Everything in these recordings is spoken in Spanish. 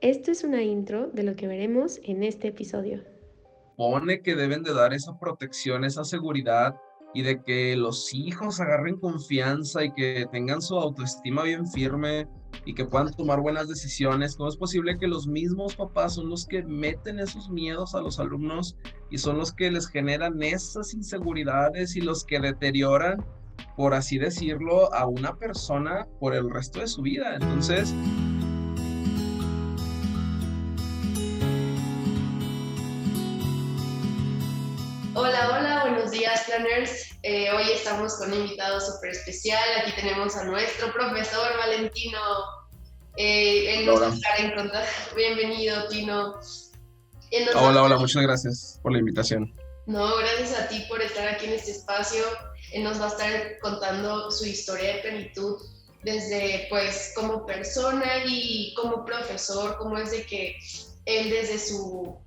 Esto es una intro de lo que veremos en este episodio. Pone que deben de dar esa protección, esa seguridad y de que los hijos agarren confianza y que tengan su autoestima bien firme y que puedan tomar buenas decisiones. ¿Cómo es posible que los mismos papás son los que meten esos miedos a los alumnos y son los que les generan esas inseguridades y los que deterioran, por así decirlo, a una persona por el resto de su vida? Entonces, Hola, hola, buenos días, planners. Hoy estamos con un invitado súper especial. Aquí tenemos a nuestro profesor Valentino. Él nos va a Laura. estar en contacto. Bienvenido, Tino. Él nos va Hola, hola, muchas gracias por la invitación. No, gracias a ti por estar aquí en este espacio. Él nos va a estar contando su historia de plenitud desde, pues, como persona y como profesor, cómo es de que él desde su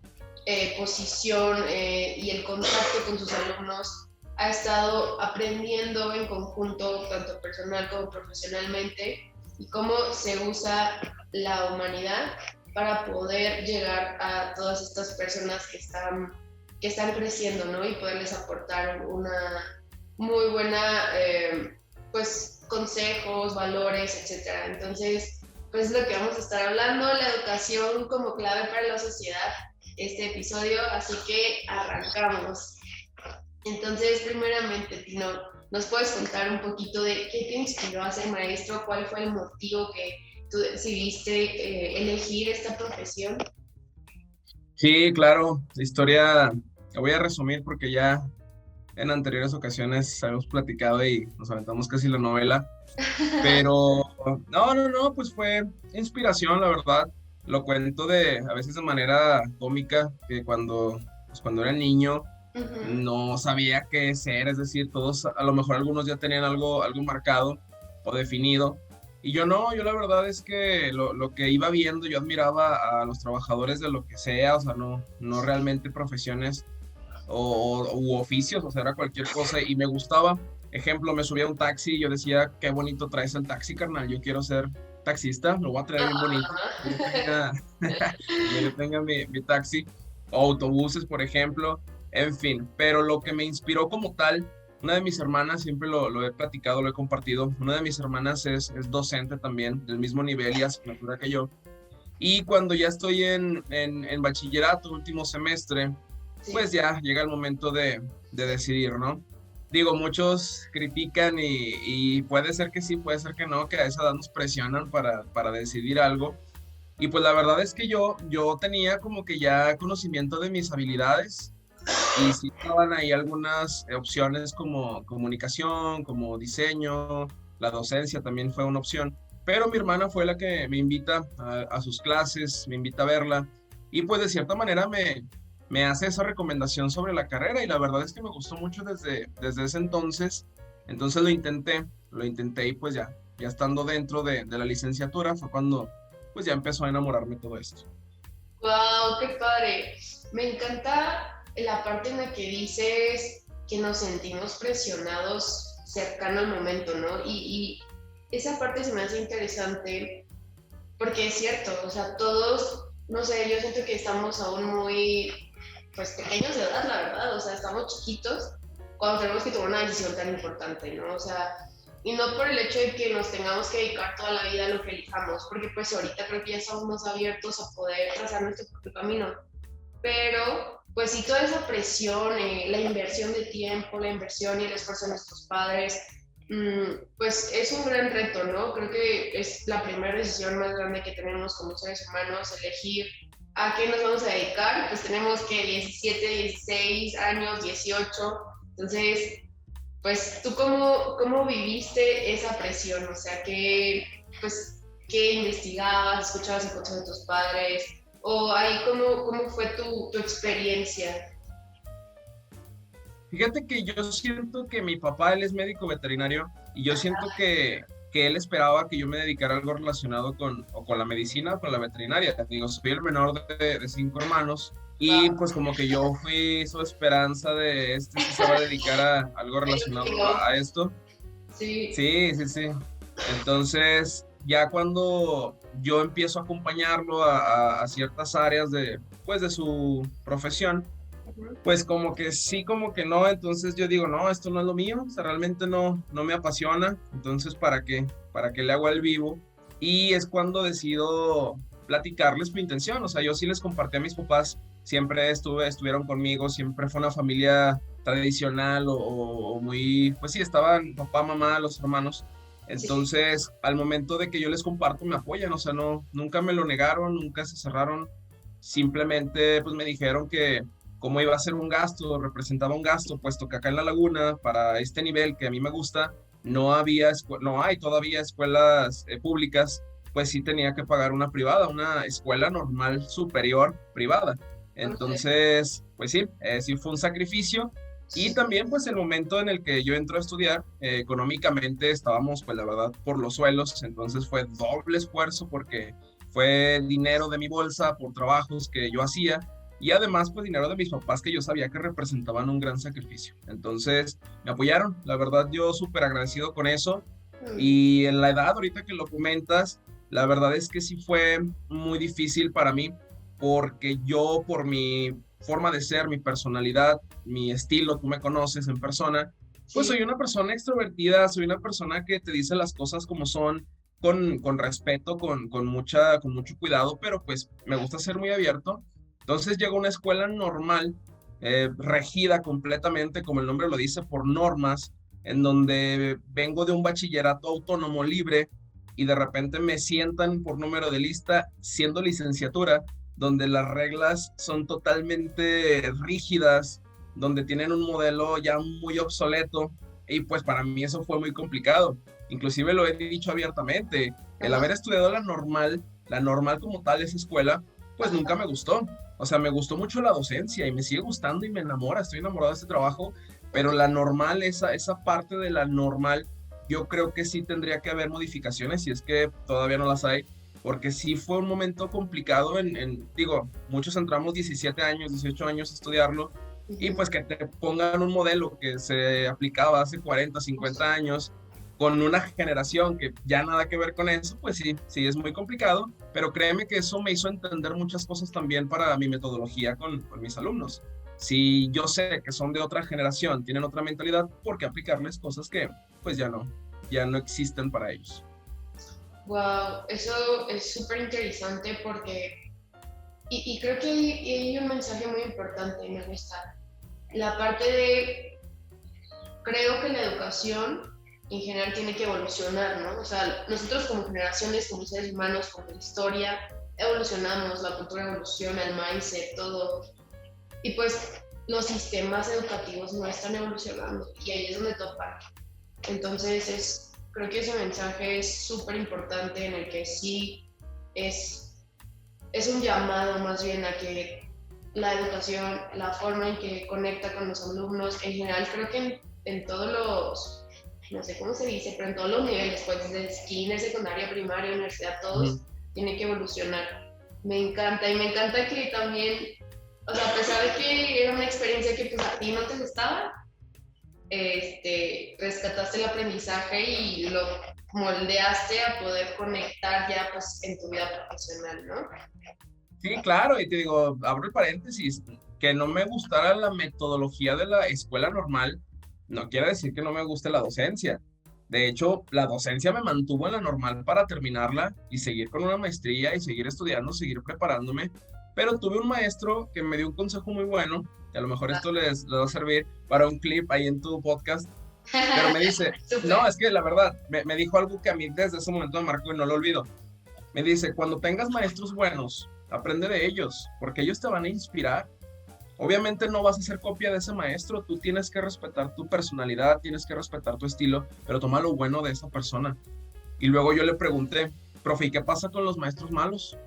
posición y el contacto con sus alumnos ha estado aprendiendo en conjunto, tanto personal como profesionalmente, y cómo se usa la humanidad para poder llegar a todas estas personas que están creciendo, ¿no? Y poderles aportar una muy buena, pues, consejos, valores, etcétera. Entonces, pues es lo que vamos a estar hablando, la educación como clave para la sociedad, este episodio, así que arrancamos. Entonces, primeramente, Tino, ¿nos puedes contar un poquito de qué te inspiró a ser maestro? ¿Cuál fue el motivo que tú decidiste elegir esta profesión? Sí, claro, la historia la voy a resumir porque ya en anteriores ocasiones habíamos platicado y nos aventamos casi la novela, pero no, pues fue inspiración, la verdad. Lo cuento a veces de manera cómica, que cuando era niño Uh-huh. no sabía qué ser, es decir, todos, a lo mejor algunos ya tenían algo marcado o definido, y yo no, yo la verdad es que lo que iba viendo, yo admiraba a los trabajadores de lo que sea, o sea, no realmente profesiones u oficios, o sea, era cualquier cosa y me gustaba. Ejemplo, me subía a un taxi y yo decía, qué bonito traes el taxi, carnal, yo quiero ser taxista, lo voy a traer bien bonito, que yo tenga, que yo tenga mi taxi, o autobuses, por ejemplo, en fin, pero lo que me inspiró como tal, una de mis hermanas, siempre lo he platicado, lo he compartido, una de mis hermanas es docente también, del mismo nivel y asignatura que yo, y cuando ya estoy en bachillerato, último semestre, Sí. pues ya llega el momento de decidir, ¿no? Digo, muchos critican y puede ser que sí, puede ser que no, que a esa edad nos presionan para decidir algo. Y pues la verdad es que yo tenía como que ya conocimiento de mis habilidades y sí estaban ahí algunas opciones como comunicación, como diseño, la docencia también fue una opción, pero mi hermana fue la que me invita a sus clases, me invita a verla y pues de cierta manera me hace esa recomendación sobre la carrera y la verdad es que me gustó mucho desde ese entonces lo intenté y pues ya estando dentro de la licenciatura fue cuando pues ya empezó a enamorarme todo esto. Wow, qué padre. Me encanta la parte en la que dices que nos sentimos presionados cercano al momento, ¿no? Y esa parte se me hace interesante porque es cierto, o sea, todos, no sé, yo siento que estamos aún muy, pues, pequeños de edad, la verdad, o sea, estamos chiquitos cuando tenemos que tomar una decisión tan importante, ¿no? O sea, y no por el hecho de que nos tengamos que dedicar toda la vida a lo que elijamos, porque pues ahorita creo que ya estamos más abiertos a poder trazar nuestro propio camino, pero pues sí toda esa presión, la inversión de tiempo, la inversión y el esfuerzo de nuestros padres, pues es un gran reto, ¿no? Creo que es la primera decisión más grande que tenemos como seres humanos, elegir a qué nos vamos a dedicar, pues tenemos que 17, 16 años, 18, entonces, pues tú cómo viviste esa presión, o sea, pues, qué investigabas, escuchabas el consejo de tus padres, o ahí cómo fue tu experiencia. Fíjate que yo siento que mi papá, él es médico veterinario y yo siento que él esperaba que yo me dedicara a algo relacionado con la medicina o con la veterinaria. Digo, soy el menor de cinco hermanos y pues como que yo fui su esperanza de este si se va a dedicar a algo relacionado No, a esto. sí, Sí, sí, sí. Entonces ya cuando yo empiezo a acompañarlo a ciertas áreas pues de su profesión, pues como que sí, como que no, entonces yo digo, no, esto no es lo mío, o sea, realmente no me apasiona, entonces ¿para qué le hago al vivo? Y es cuando decido platicarles mi intención, o sea, yo sí les compartí a mis papás, siempre estuvieron conmigo, siempre fue una familia tradicional o muy, pues sí, estaban papá, mamá, los hermanos, Sí. entonces al momento de que yo les comparto me apoyan, o sea, nunca me lo negaron, nunca se cerraron, simplemente pues me dijeron que cómo iba a ser un gasto, representaba un gasto, puesto que acá en la laguna, para este nivel que a mí me gusta, no hay todavía escuelas públicas, pues sí tenía que pagar una privada, una escuela normal superior privada. Ok. Entonces, pues sí, sí fue un sacrificio. Y también pues el momento en el que yo entro a estudiar, económicamente estábamos pues la verdad por los suelos, entonces fue doble esfuerzo porque fue dinero de mi bolsa por trabajos que yo hacía y además pues dinero de mis papás que yo sabía que representaban un gran sacrificio. Entonces me apoyaron, la verdad yo súper agradecido con eso Mm, y en la edad ahorita que lo comentas, la verdad es que sí fue muy difícil para mí porque yo por mi forma de ser, mi personalidad, mi estilo, tú me conoces en persona, pues soy sí. una persona extrovertida, soy una persona que te dice las cosas como son, con respeto, con mucho cuidado, pero pues me gusta ser muy abierto. Entonces llego a una escuela normal, regida completamente, como el nombre lo dice, por normas, en donde vengo de un bachillerato autónomo libre y de repente me sientan por número de lista siendo licenciatura, donde las reglas son totalmente rígidas, donde tienen un modelo ya muy obsoleto y pues para mí eso fue muy complicado. Inclusive lo he dicho abiertamente, el Ajá, haber estudiado la normal como tal, esa escuela, pues nunca ajá. me gustó. O sea, me gustó mucho la docencia y me sigue gustando y me enamora, estoy enamorado de este trabajo, pero Ok. la normal, esa parte de la normal, yo creo que sí tendría que haber modificaciones, si es que todavía no las hay, porque sí fue un momento complicado digo, muchos entramos 17 años, 18 años a estudiarlo, y Ujú. pues que te pongan un modelo que se aplicaba hace 40 50 años, con una generación que ya nada que ver con eso, pues sí, sí es muy complicado, pero créeme que eso me hizo entender muchas cosas también para mi metodología con mis alumnos. Si yo sé que son de otra generación, tienen otra mentalidad, ¿por qué aplicarles cosas que pues ya no existen para ellos? Wow, eso es súper interesante porque, y creo que hay un mensaje muy importante y me gusta. La parte de, creo que la educación en general tiene que evolucionar, ¿no? O sea, nosotros como generaciones, como seres humanos, como historia, evolucionamos, la cultura evoluciona, el mindset, todo. Y pues los sistemas educativos no están evolucionando y ahí es donde topan. Entonces, creo que ese mensaje es súper importante en el que sí es, es un llamado más bien a que la educación, la forma en que conecta con los alumnos, en general creo que en todos los, no sé cómo se dice, pero en todos los niveles, pues desde kinder, secundaria, primaria, universidad, Ujú. todos tiene que evolucionar. Me encanta y me encanta que también, o sea, a pesar de que era una experiencia que pues a ti no te gustaba, rescataste el aprendizaje y lo moldeaste a poder conectar ya pues en tu vida profesional, ¿no? Sí, claro, y te digo, abro el paréntesis, que no me gustara la metodología de la escuela normal, no quiere decir que no me guste la docencia. De hecho, la docencia me mantuvo en la normal para terminarla y seguir con una maestría y seguir estudiando, seguir preparándome. Pero tuve un maestro que me dio un consejo muy bueno, y a lo mejor esto les va a servir para un clip ahí en tu podcast, pero me dice, no, Súper. es que la verdad, me dijo algo que a mí desde ese momento me marcó y no lo olvido. Me dice, cuando tengas maestros buenos, aprende de ellos, porque ellos te van a inspirar. Obviamente no vas a ser copia de ese maestro, tú tienes que respetar tu personalidad, tienes que respetar tu estilo, pero toma lo bueno de esa persona. Y luego yo le pregunté, profe, ¿y qué pasa con los maestros malos?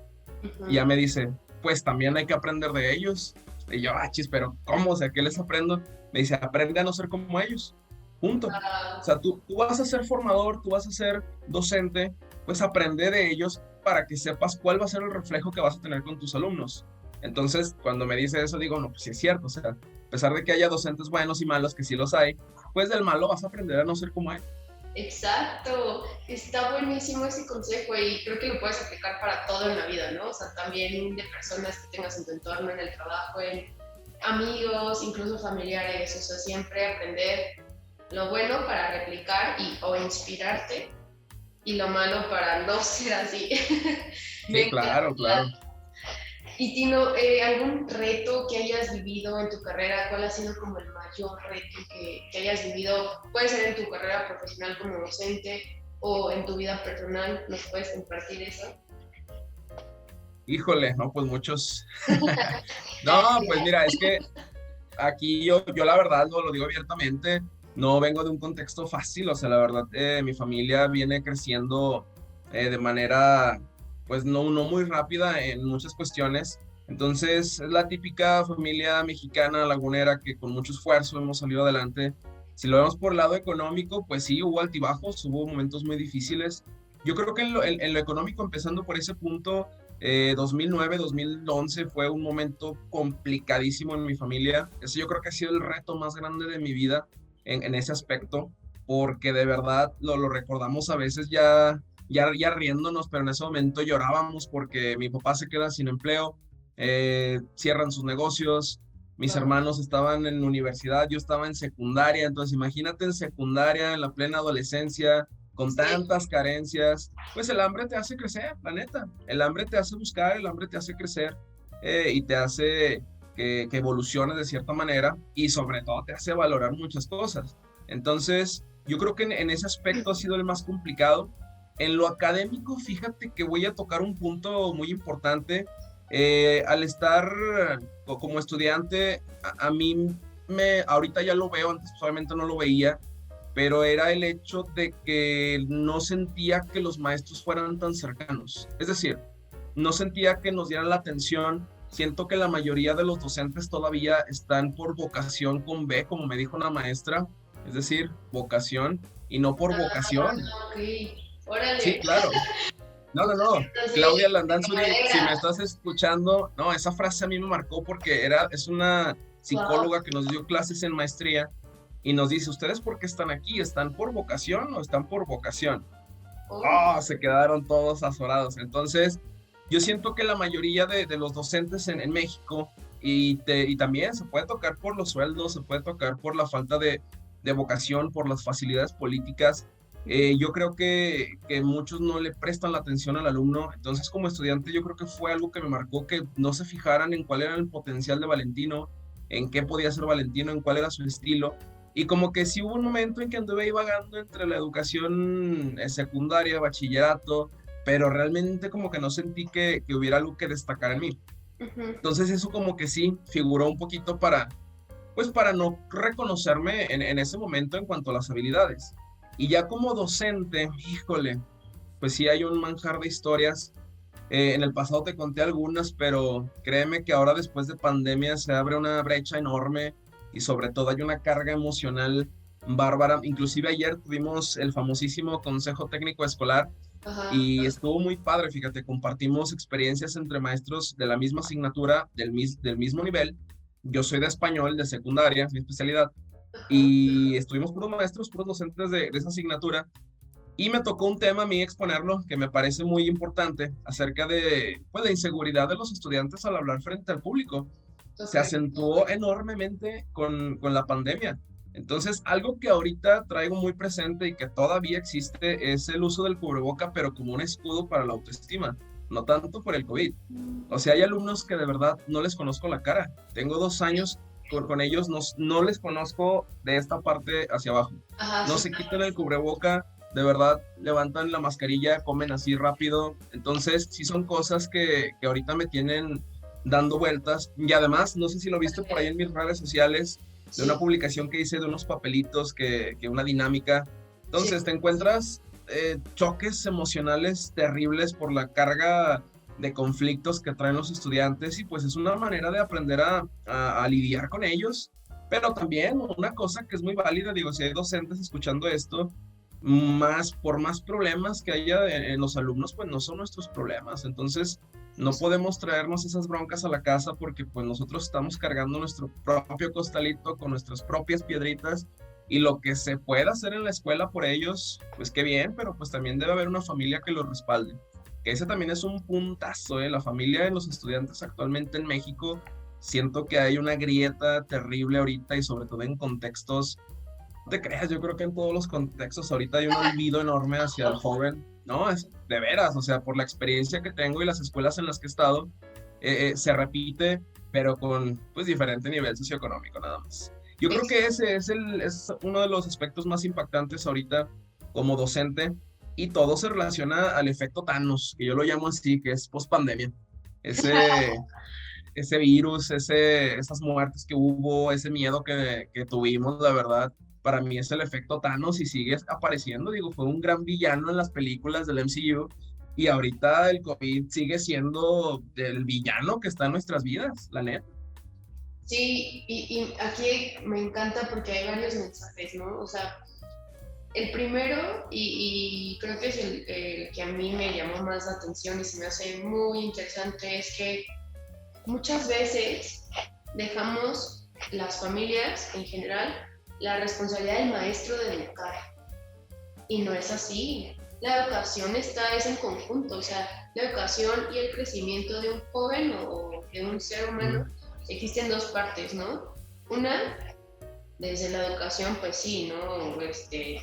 Y ya Uh-huh. me dice, pues también hay que aprender de ellos. Y yo, ah, chis, pero ¿cómo? O sea, ¿qué les aprendo? Me dice, aprende a no ser como ellos. Punto. O sea, tú vas a ser formador, tú vas a ser docente, pues aprende de ellos para que sepas cuál va a ser el reflejo que vas a tener con tus alumnos. Entonces, cuando me dice eso, digo, no, pues sí es cierto. O sea, a pesar de que haya docentes buenos y malos, que sí los hay, pues del malo vas a aprender a no ser como él. Exacto, está buenísimo ese consejo y creo que lo puedes aplicar para todo en la vida, ¿no? O sea, también de personas que tengas en tu entorno, en el trabajo, en amigos, incluso familiares, o sea, siempre aprender lo bueno para replicar o inspirarte y lo malo para no ser así. Me Sí, claro, encanta. claro. Y Tino, ¿algún reto que hayas vivido en tu carrera? ¿Cuál ha sido como el mayor reto que hayas vivido? Puede ser en tu carrera profesional como docente o en tu vida personal. ¿Nos puedes compartir eso? Híjole, no, pues muchos. No, pues mira, es que aquí yo la verdad lo digo abiertamente, no vengo de un contexto fácil, o sea, la verdad, mi familia viene creciendo de manera, pues no muy rápida en muchas cuestiones. Entonces, es la típica familia mexicana lagunera que con mucho esfuerzo hemos salido adelante. Si lo vemos por el lado económico, pues sí, hubo altibajos, hubo momentos muy difíciles. Yo creo que en lo económico, empezando por ese punto, 2009, 2011 fue un momento complicadísimo en mi familia. Eso yo creo que ha sido el reto más grande de mi vida en ese aspecto, porque de verdad lo recordamos a veces ya riéndonos, pero en ese momento llorábamos porque mi papá se queda sin empleo, cierran sus negocios, mis Wow. hermanos estaban en universidad, yo estaba en secundaria, entonces imagínate en secundaria, en la plena adolescencia, con Sí, tantas carencias, pues el hambre te hace crecer, la neta. El hambre te hace buscar, el hambre te hace crecer y te hace que evoluciones de cierta manera y sobre todo te hace valorar muchas cosas. Entonces, yo creo que en ese aspecto ha sido el más complicado. En lo académico, fíjate que voy a tocar un punto muy importante. Al estar como estudiante, a mí ahorita ya lo veo, antes probablemente no lo veía, pero era el hecho de que no sentía que los maestros fueran tan cercanos. Es decir, no sentía que nos dieran la atención. Siento que la mayoría de los docentes todavía están por vocación con B, como me dijo una maestra, es decir, vocación y no por vocación. ok. Sí, Órale. claro. No, no, no. Sí, Claudia me Landanzuri, si me alegra. estás escuchando, no, esa frase a mí me marcó porque es una Wow. psicóloga que nos dio clases en maestría y nos dice, ¿ustedes por qué están aquí? ¿Están por vocación o están por vocación? Oh, Oh, se quedaron todos azorados. Entonces, yo siento que la mayoría de los docentes en México, y también se puede tocar por los sueldos, se puede tocar por la falta de vocación, por las facilidades políticas. Yo creo que muchos no le prestan la atención al alumno. Entonces, como estudiante, yo creo que fue algo que me marcó que no se fijaran en cuál era el potencial de Valentino, en qué podía ser Valentino, en cuál era su estilo y como que sí hubo un momento en que anduve ahí vagando entre la educación secundaria, bachillerato, pero realmente como que no sentí que hubiera algo que destacar en mí. ujú. Entonces eso como que sí figuró un poquito pues para no reconocerme en ese momento en cuanto a las habilidades. Y ya como docente, híjole, pues sí hay un manjar de historias. En el pasado te conté algunas, pero créeme que ahora después de pandemia se abre una brecha enorme y sobre todo hay una carga emocional bárbara. Inclusive ayer tuvimos el famosísimo Consejo Técnico Escolar Ajá. y estuvo muy padre, fíjate, compartimos experiencias entre maestros de la misma asignatura, del mismo nivel. Yo soy de español, de secundaria, mi especialidad, Ajá. y estuvimos puros maestros, puros docentes de esa asignatura y me tocó un tema a mí exponerlo que me parece muy importante acerca de pues, la inseguridad de los estudiantes al hablar frente al público. Se Ok. acentuó enormemente con la pandemia. Entonces, algo que ahorita traigo muy presente y que todavía existe es el uso del cubreboca, pero como un escudo para la autoestima, no tanto por el COVID. O sea, hay alumnos que de verdad no les conozco la cara. Tengo 2 años con ellos, no les conozco de esta parte hacia abajo. Ajá, No sí. se quitan el cubreboca, de verdad levantan la mascarilla, comen así rápido. Entonces, sí son cosas que ahorita me tienen dando vueltas. Y además, no sé si lo viste por ahí en mis redes sociales, de una Sí, publicación que hice de unos papelitos, que una dinámica. sí. Entonces, te encuentras choques emocionales terribles por la carga de conflictos que traen los estudiantes y pues es una manera de aprender a lidiar con ellos. Pero también una cosa que es muy válida, digo, si hay docentes escuchando esto, por más problemas que haya en los alumnos, pues no son nuestros problemas. Entonces, no podemos traernos esas broncas a la casa porque pues nosotros estamos cargando nuestro propio costalito con nuestras propias piedritas y lo que se pueda hacer en la escuela por ellos, pues qué bien, pero pues también debe haber una familia que los respalde. Que ese también es un puntazo, ¿eh? La familia de los estudiantes actualmente en México, siento que hay una grieta terrible ahorita y sobre todo en contextos, no te creas, yo creo que en todos los contextos ahorita hay un olvido enorme hacia el joven, ¿no? Es de veras, o sea, por la experiencia que tengo y las escuelas en las que he estado, se repite, pero con pues diferente nivel socioeconómico nada más. Yo creo que ese es uno de los aspectos más impactantes ahorita como docente y todo se relaciona al efecto Thanos, que yo lo llamo así, que es post-pandemia. Ese virus, esas muertes que hubo, ese miedo que tuvimos, la verdad, para mí es el efecto Thanos y sigue apareciendo. Digo, fue un gran villano en las películas del MCU y ahorita el COVID sigue siendo el villano que está en nuestras vidas, la neta. Sí, y aquí me encanta porque hay varios mensajes, ¿no? O sea, el primero, y creo que es el que a mí me llamó más la atención y se me hace muy interesante, es que muchas veces dejamos las familias en general la responsabilidad del maestro de educar. Y no es así. La educación es en conjunto, o sea, la educación y el crecimiento de un joven o de un ser humano existen dos partes, ¿no? Una, desde la educación, pues sí, ¿no?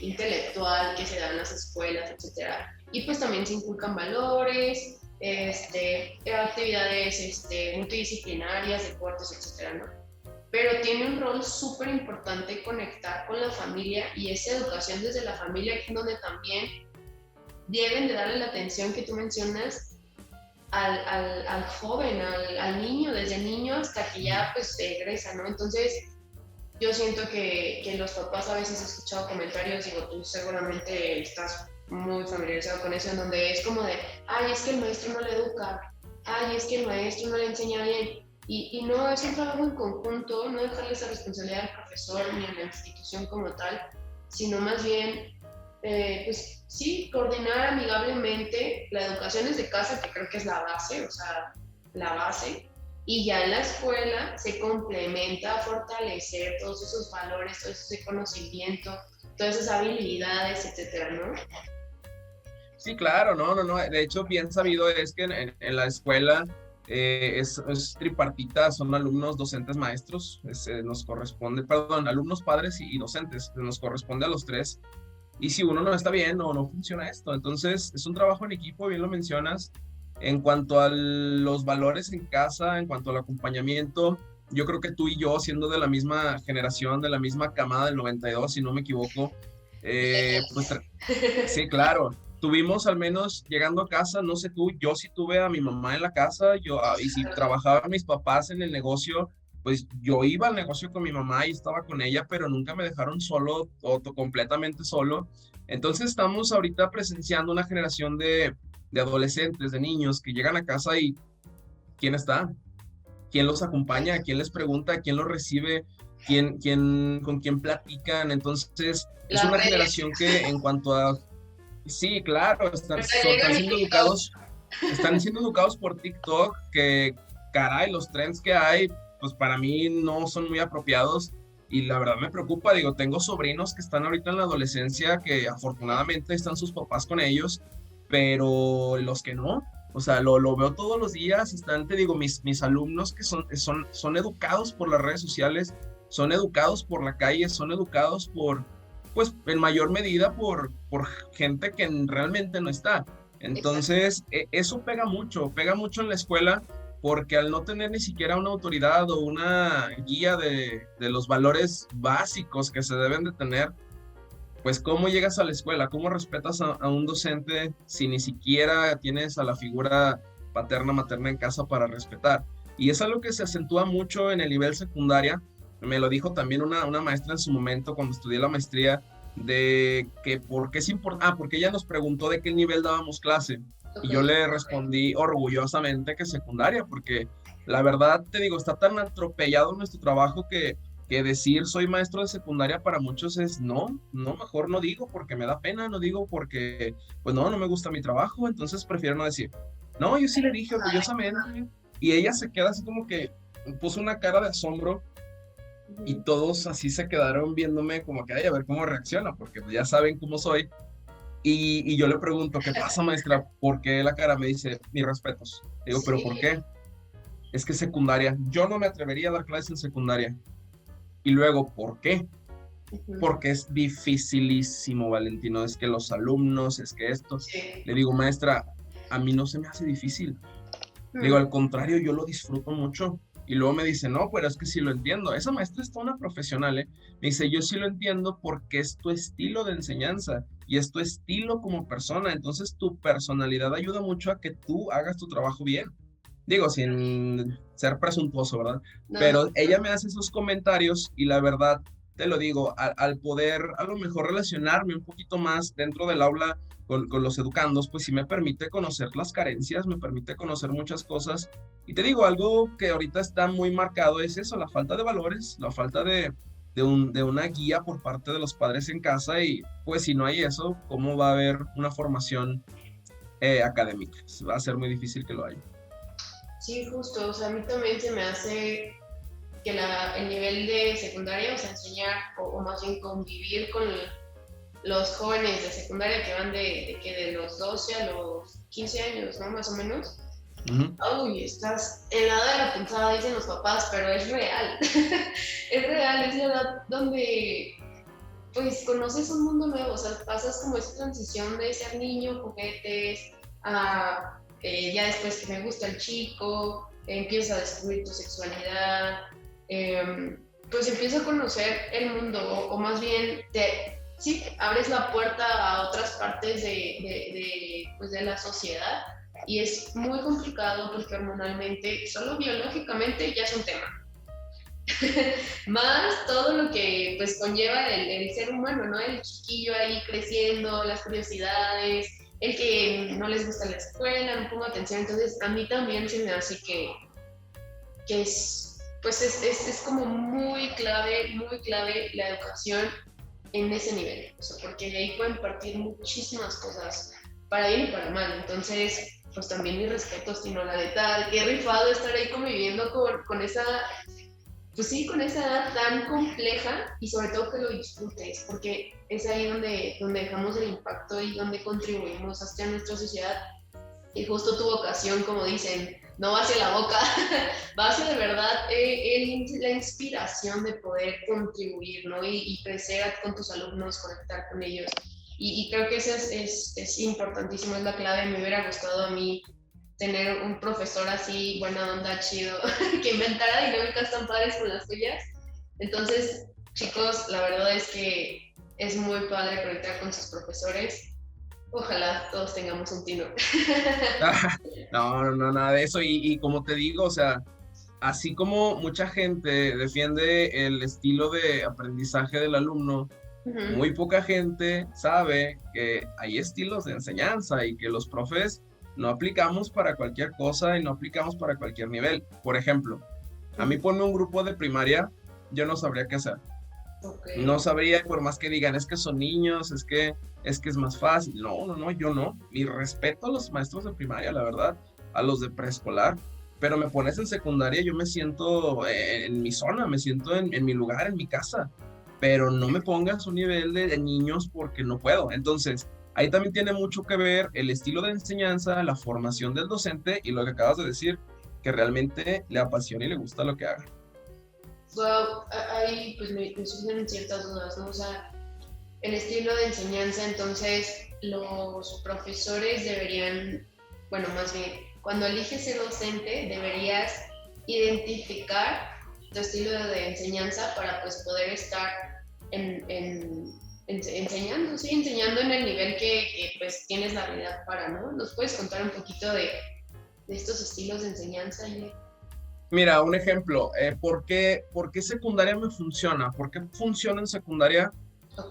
Intelectual que se da en las escuelas, etcétera. Y pues también se inculcan valores, actividades multidisciplinarias, deportes, etcétera, ¿no? Pero tiene un rol súper importante conectar con la familia y esa educación desde la familia es donde también deben de darle la atención que tú mencionas al joven, al niño, desde niño hasta que ya pues se egresa, ¿no? Entonces yo siento que los papás a veces he escuchado comentarios, digo, tú seguramente estás muy familiarizado con eso, en donde es como de, ay, es que el maestro no le educa, ay, es que el maestro no le enseña bien. Y no, es un trabajo en conjunto, no dejarle esa responsabilidad al profesor ni a la institución como tal, sino más bien, pues sí, coordinar amigablemente la educación desde casa, que creo que es la base, o sea, la base, y ya en la escuela se complementa a fortalecer todos esos valores, todo ese conocimiento, todas esas habilidades, etcétera, ¿no? Sí, claro, no. De hecho, bien sabido es que en la escuela es tripartita, son alumnos, docentes, maestros, nos corresponde, perdón, alumnos, padres y docentes, nos corresponde a los tres. Y si uno no está bien o no funciona esto, entonces es un trabajo en equipo, bien lo mencionas. En cuanto a los valores en casa, en cuanto al acompañamiento, yo creo que tú y yo, siendo de la misma generación, de la misma camada del 92, si no me equivoco, pues sí, claro. Tuvimos al menos llegando a casa, no sé tú, yo sí tuve a mi mamá en la casa, y si trabajaban mis papás en el negocio, pues yo iba al negocio con mi mamá y estaba con ella, pero nunca me dejaron solo o completamente solo. Entonces estamos ahorita presenciando una generación de adolescentes, de niños que llegan a casa y ¿quién está? ¿Quién los acompaña? ¿Quién les pregunta? ¿Quién los recibe? ¿Con quién platican? Entonces es una generación que en cuanto a... Sí, claro, están siendo educados por TikTok, que caray, los trends que hay, pues para mí no son muy apropiados y la verdad me preocupa. Digo, tengo sobrinos que están ahorita en la adolescencia que afortunadamente están sus papás con ellos, pero los que no, o sea, lo veo todos los días, están, te digo, mis alumnos que son educados por las redes sociales, son educados por la calle, son educados pues en mayor medida por gente que realmente no está. Entonces, eso pega mucho en la escuela, porque al no tener ni siquiera una autoridad o una guía de los valores básicos que se deben de tener, pues ¿cómo llegas a la escuela? ¿Cómo respetas a un docente si ni siquiera tienes a la figura paterna, materna en casa para respetar? Y es algo que se acentúa mucho en el nivel secundaria. Me lo dijo también una maestra en su momento cuando estudié la maestría, de que por qué es importante, porque ella nos preguntó de qué nivel dábamos clase, y yo le respondí orgullosamente que secundaria, porque la verdad, te digo, está tan atropellado nuestro trabajo que decir soy maestro de secundaria para muchos es no, mejor no digo porque me da pena, no digo porque, pues no me gusta mi trabajo, entonces prefiero no decir. No, yo sí le dije orgullosamente, y ella se queda así como que puso una cara de asombro, y todos así se quedaron viéndome como que, ay, a ver cómo reacciona, porque ya saben cómo soy. Y yo le pregunto, ¿qué pasa, maestra? ¿Por qué la cara? Me dice, mis respetos. Digo, ¿pero por Sí. qué? Es que secundaria, yo no me atrevería a dar clases en secundaria. Y luego, ¿por qué? Ujú. Porque es dificilísimo, Valentino, es que los alumnos, es que esto. Sí. Le digo, maestra, a mí no se me hace difícil. Le digo, Mm. al contrario, yo lo disfruto mucho. Y luego me dice, no, pero es que sí lo entiendo. Esa maestra es toda una profesional, ¿eh? Me dice, yo sí lo entiendo porque es tu estilo de enseñanza y es tu estilo como persona. Entonces tu personalidad ayuda mucho a que tú hagas tu trabajo bien. Digo, sin ser presuntuoso, ¿verdad? No, no, Pero ella no. me hace esos comentarios y la verdad, te lo digo, al poder a lo mejor relacionarme un poquito más dentro del aula con los educandos, pues sí me permite conocer las carencias, me permite conocer muchas cosas. Y te digo, algo que ahorita está muy marcado es eso, la falta de valores, la falta de una guía por parte de los padres en casa y pues si no hay eso, ¿cómo va a haber una formación académica? Va a ser muy difícil que lo haya. Sí, justo, o sea, a mí también se me hace que el nivel de secundaria, o sea, enseñar o más bien convivir con los jóvenes de secundaria que van de los 12 a los 15 años, ¿no? Más o menos. Ujú. Uy, estás en la edad de la punzada, dicen los papás, pero es real. Es real, es la edad donde pues conoces un mundo nuevo, o sea, pasas como esa transición de ser niño, juguetes, a ya después que me gusta el chico, empiezas a descubrir tu sexualidad, pues empiezas a conocer el mundo, o más bien sí, abres la puerta a otras partes pues de la sociedad y es muy complicado porque hormonalmente, solo biológicamente ya es un tema. Más todo lo que pues conlleva el ser humano, ¿no? El chiquillo ahí creciendo, las curiosidades, el que no les gusta la escuela, no pongo atención, entonces a mí también se me hace que es, pues es como muy clave la educación en ese nivel, o sea, porque de ahí pueden partir muchísimas cosas, para bien y para mal, entonces pues también mis respetos, Tino, la neta, qué rifado estar ahí conviviendo con esa pues sí, con esa edad tan compleja y sobre todo que lo disfrutes, porque es ahí donde dejamos el impacto y donde contribuimos hacia nuestra sociedad. Y justo tu vocación, como dicen, no va hacia la boca, va hacia de verdad la inspiración de poder contribuir, ¿no? Y crecer con tus alumnos, conectar con ellos. Y creo que eso es importantísimo, es la clave. Me hubiera gustado a mí tener un profesor así, buena onda, chido, que inventara dinámicas tan padres con las tuyas. Entonces, chicos, la verdad es que es muy padre conectar con sus profesores. Ojalá todos tengamos un Tino. No, no, no, nada de eso. Y como te digo, o sea, así como mucha gente defiende el estilo de aprendizaje del alumno, Uh-huh. muy poca gente sabe que hay estilos de enseñanza y que los profes no aplicamos para cualquier cosa y no aplicamos para cualquier nivel. Por ejemplo, a mí ponme un grupo de primaria, yo no sabría qué hacer. Okay. No sabría, por más que digan, es que son niños, es que es más fácil. No, no, no, yo no. Mi respeto a los maestros de primaria, la verdad, a los de preescolar. Pero me pones en secundaria, yo me siento en mi zona, me siento en mi lugar, en mi casa. Pero no me pongas un nivel de niños porque no puedo. Entonces, ahí también tiene mucho que ver el estilo de enseñanza, la formación del docente y lo que acabas de decir, que realmente le apasiona y le gusta lo que haga. Wow, ahí pues me surgen ciertas dudas, ¿no? O sea, el estilo de enseñanza, entonces los profesores deberían, bueno, más bien, cuando eliges ser docente, deberías identificar tu estilo de enseñanza para pues poder estar enseñando, sí, enseñando en el nivel que pues tienes la habilidad para, ¿no? ¿Nos puedes contar un poquito de estos estilos de enseñanza? Mira, un ejemplo, ¿por qué secundaria me funciona? ¿Por qué funciona en secundaria?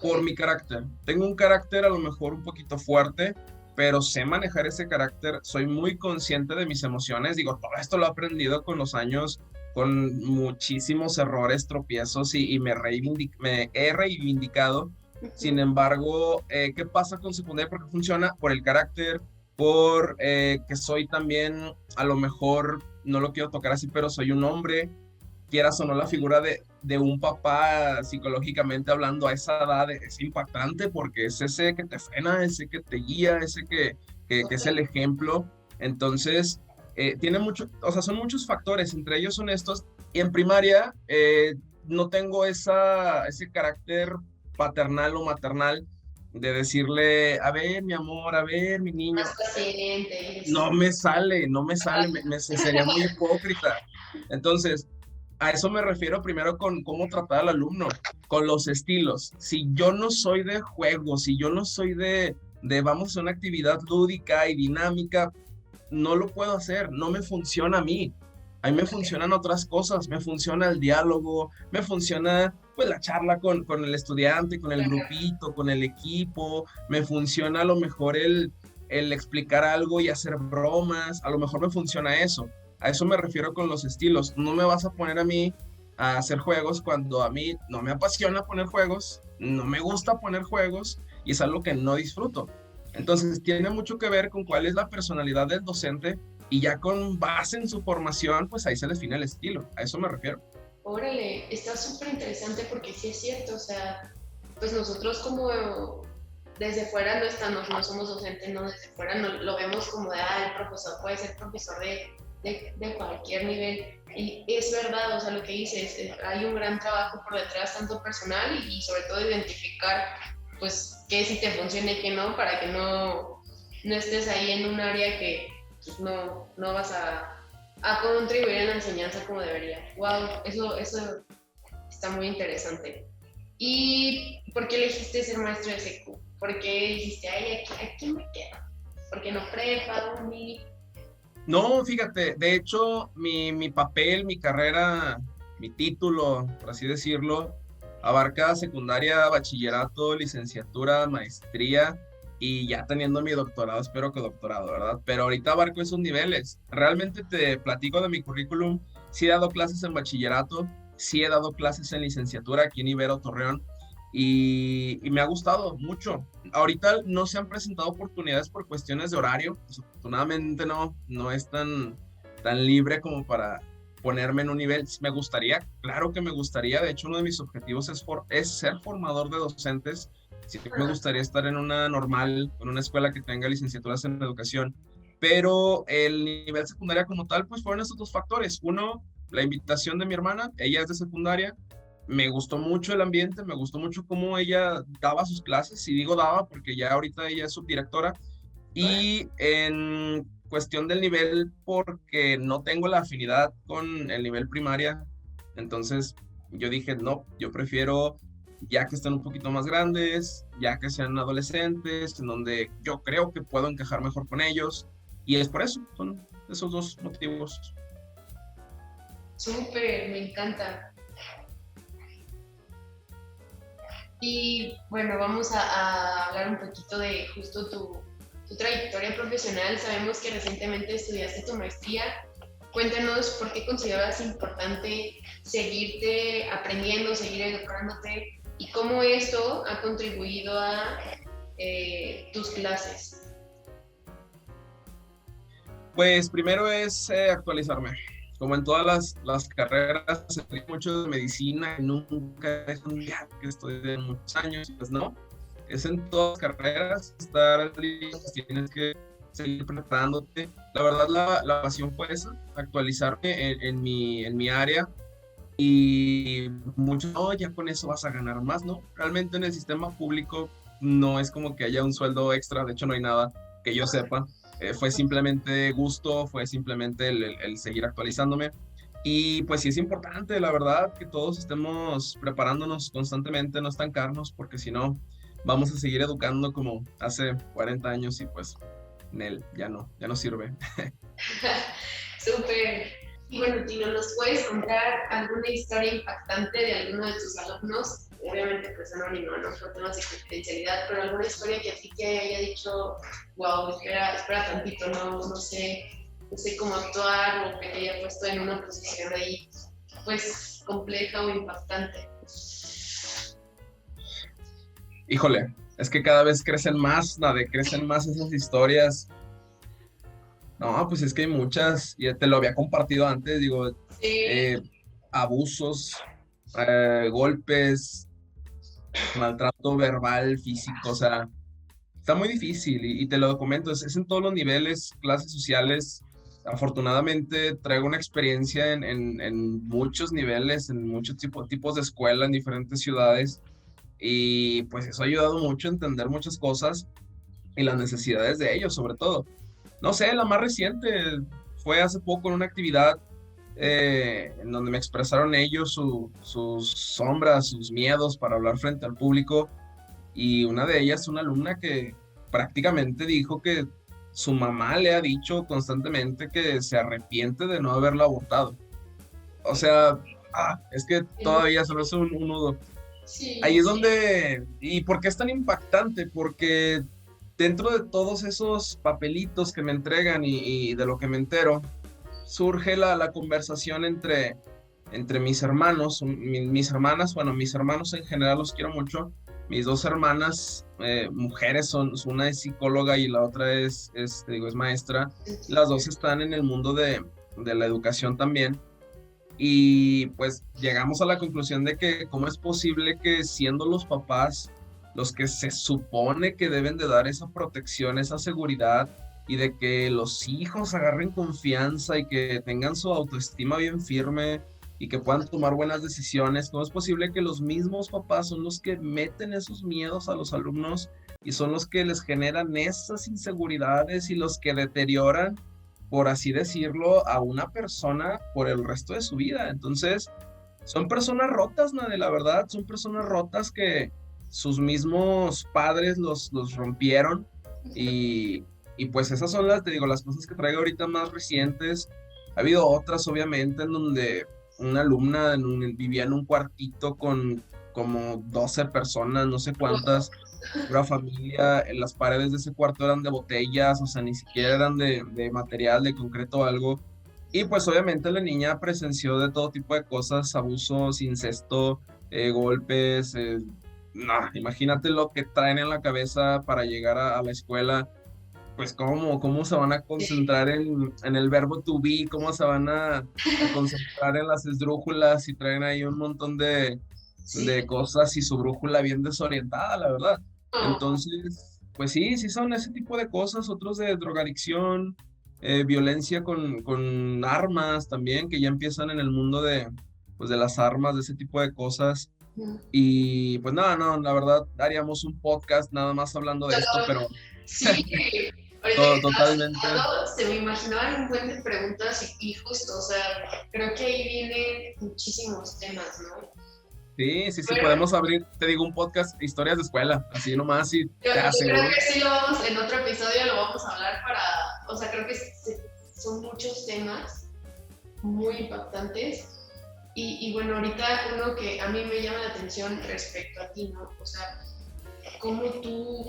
Por Okay. mi carácter. Tengo un carácter a lo mejor un poquito fuerte, pero sé manejar ese carácter, soy muy consciente de mis emociones, digo, todo esto lo he aprendido con los años, con muchísimos errores, tropiezos y me he reivindicado. Sin Uh-huh. embargo, ¿qué pasa con secundaria? Porque funciona por el carácter, por que soy también, a lo mejor, no lo quiero tocar así, pero soy un hombre quieras o no, la figura de un papá psicológicamente hablando a esa edad es impactante porque es ese que te frena, ese que te guía, ese que es el ejemplo. Entonces, tiene mucho, o sea, son muchos factores, entre ellos son estos. Y en primaria no tengo ese carácter paternal o maternal de decirle, a ver, mi amor, a ver, mi niño. Más paciente. No me sale, sería muy hipócrita. Entonces, a eso me refiero primero con cómo tratar al alumno, con los estilos. Si yo no soy de juego, si yo no soy de vamos a hacer una actividad lúdica y dinámica, no lo puedo hacer, no me funciona a mí. A mí me funcionan otras cosas, me funciona el diálogo, me funciona pues la charla con el estudiante, con el grupito, con el equipo, me funciona a lo mejor el explicar algo y hacer bromas, a lo mejor me funciona eso. A eso me refiero con los estilos. No me vas a poner a mí a hacer juegos cuando a mí no me apasiona poner juegos, no me gusta poner juegos y es algo que no disfruto. Entonces tiene mucho que ver con cuál es la personalidad del docente y ya con base en su formación, pues ahí se define el estilo. A eso me refiero. Órale, está súper interesante porque sí es cierto, o sea, pues nosotros como desde fuera no estamos, no somos docentes, no, desde fuera no, lo vemos como de, el profesor puede ser profesor de cualquier nivel. Y es verdad, o sea, lo que dices, hay un gran trabajo por detrás, tanto personal y sobre todo identificar, pues, qué sí te funciona y qué no, para que no estés ahí en un área que pues, no vas a contribuir en la enseñanza como debería. Wow, eso está muy interesante. ¿Y por qué elegiste ser maestro de secu? ¿Por qué dijiste, aquí me quedo? ¿Por qué no prepa, uni? No, fíjate, de hecho, mi papel, mi carrera, mi título, por así decirlo, abarca secundaria, bachillerato, licenciatura, maestría y ya teniendo mi doctorado, espero que doctorado, ¿verdad? Pero ahorita abarco esos niveles. Realmente te platico de mi currículum. Sí he dado clases en bachillerato, sí he dado clases en licenciatura aquí en Ibero Torreón y me ha gustado mucho. Ahorita no se han presentado oportunidades por cuestiones de horario, desafortunadamente no es tan libre como para ponerme en un nivel. Me gustaría, claro que me gustaría, de hecho uno de mis objetivos es ser formador de docentes. Sí me gustaría estar en una normal, en una escuela que tenga licenciaturas en educación, pero el nivel secundaria como tal, pues fueron estos dos factores. Uno, la invitación de mi hermana, ella es de secundaria, me gustó mucho el ambiente, me gustó mucho cómo ella daba sus clases, y digo daba porque ya ahorita ella es subdirectora, y en cuestión del nivel, porque no tengo la afinidad con el nivel primaria, entonces yo dije, no, yo prefiero ya que están un poquito más grandes, ya que sean adolescentes, en donde yo creo que puedo encajar mejor con ellos, y es por eso, son esos dos motivos. Súper, me encanta. Y bueno, vamos a hablar un poquito de justo tu trayectoria profesional. Sabemos que recientemente estudiaste tu maestría. Cuéntanos por qué consideras importante seguirte aprendiendo, seguir educándote y cómo esto ha contribuido a tus clases. Pues primero es actualizarme. Como en todas las carreras, hay mucho de medicina, nunca es un día que estoy de muchos años, pues no. Es en todas las carreras, estar listo, tienes que seguir preparándote. La verdad, la pasión fue esa, actualizarme en mi área. Y muchos, no, ya con eso vas a ganar más, ¿no? Realmente en el sistema público no es como que haya un sueldo extra, de hecho no hay nada que yo sepa. Fue simplemente gusto, fue simplemente el seguir actualizándome. Y pues sí es importante, la verdad, que todos estemos preparándonos constantemente, no estancarnos, porque si no, vamos a seguir educando como hace 40 años y pues, Nel, ya no sirve. Súper. Y bueno, Tino, ¿nos puedes contar alguna historia impactante de alguno de tus alumnos? Obviamente, pues anónimo, no por temas de confidencialidad, pero alguna historia que a ti te haya dicho, wow, espera tantito, no sé cómo actuar, o que te haya puesto en una posición ahí, pues, compleja o impactante. Híjole, es que cada vez crecen más esas historias. No, pues es que hay muchas, ya te lo había compartido antes, digo, Sí. abusos, golpes, maltrato verbal, físico, o sea, está muy difícil y te lo comento, es en todos los niveles, clases sociales. Afortunadamente traigo una experiencia en muchos niveles, en muchos tipos de escuela en diferentes ciudades y pues eso ha ayudado mucho a entender muchas cosas y las necesidades de ellos sobre todo. No sé, la más reciente fue hace poco en una actividad en donde me expresaron ellos sus sombras, sus miedos para hablar frente al público y una de ellas, una alumna que prácticamente dijo que su mamá le ha dicho constantemente que se arrepiente de no haberla abortado. O sea, es que todavía se me hace un nudo. Sí, Ahí es sí. donde, ¿y por qué es tan impactante? Porque dentro de todos esos papelitos que me entregan y de lo que me entero, surge la conversación entre mis hermanos, mis hermanas, bueno, mis hermanos en general los quiero mucho, mis dos hermanas, mujeres, una es psicóloga y la otra te digo, es maestra, las dos están en el mundo de la educación también, y pues llegamos a la conclusión de que cómo es posible que siendo los papás los que se supone que deben de dar esa protección, esa seguridad y de que los hijos agarren confianza y que tengan su autoestima bien firme y que puedan tomar buenas decisiones, cómo es posible que los mismos papás son los que meten esos miedos a los alumnos y son los que les generan esas inseguridades y los que deterioran, por así decirlo, a una persona por el resto de su vida. Entonces, son personas rotas, Nade, la verdad, son personas rotas que sus mismos padres los rompieron y pues esas son te digo, las cosas que traigo ahorita más recientes. Ha habido otras, obviamente, en donde una alumna vivía en un cuartito con como 12 personas, no sé cuántas, pura familia, en las paredes de ese cuarto eran de botellas, o sea, ni siquiera eran de material, de concreto o algo. Y pues obviamente la niña presenció de todo tipo de cosas, abusos, incesto, golpes, no, imagínate lo que traen en la cabeza para llegar a la escuela, pues cómo se van a concentrar en el verbo to be, cómo se van a concentrar en las esdrújulas y traen ahí un montón de Sí. cosas y su brújula bien desorientada, la verdad. Oh, Entonces, pues sí son ese tipo de cosas, otros de drogadicción, violencia con armas también, que ya empiezan en el mundo pues de las armas, de ese tipo de cosas. mm. Y pues nada, no, la verdad haríamos un podcast nada más hablando de esto, pero Sí, ahorita que estabas totalmente. hablando, se me imaginaban un buen de preguntas y justo, o sea, creo que ahí vienen muchísimos temas, ¿no? Sí, Pero podemos abrir, te digo, un podcast, historias de escuela, así nomás, y te yo creo aseguro. que sí lo vamos, en otro episodio lo vamos a hablar para, o sea, creo que son muchos temas muy impactantes. Y bueno, ahorita uno que a mí me llama la atención respecto a ti, ¿no? O sea, cómo tú,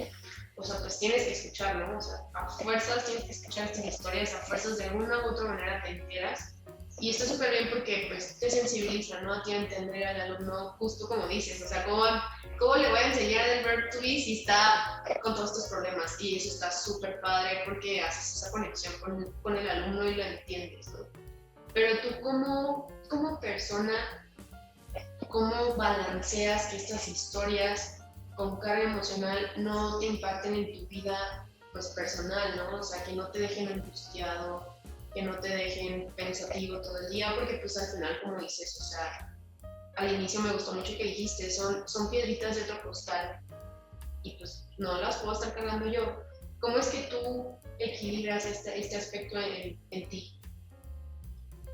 o sea, pues tienes que escuchar, ¿no? O sea, a fuerzas tienes que escuchar estas historias, a fuerzas de alguna u otra manera te enteras. Y está súper bien porque pues te sensibiliza, ¿no? A ti a entender al alumno justo como dices, o sea, ¿cómo le voy a enseñar el verb to be si está con todos estos problemas? Y eso está súper padre porque haces esa conexión con el alumno y lo entiendes, ¿no? Pero tú como persona, ¿cómo balanceas que estas historias con carga emocional no te impacten en tu vida pues personal, ¿no? O sea, que no te dejen angustiado, que no te dejen pensativo todo el día, porque pues al final, como dices, o sea, al inicio me gustó mucho que dijiste, son piedritas de otro costal y pues no las puedo estar cargando yo. ¿Cómo es que tú equilibras este aspecto en ti?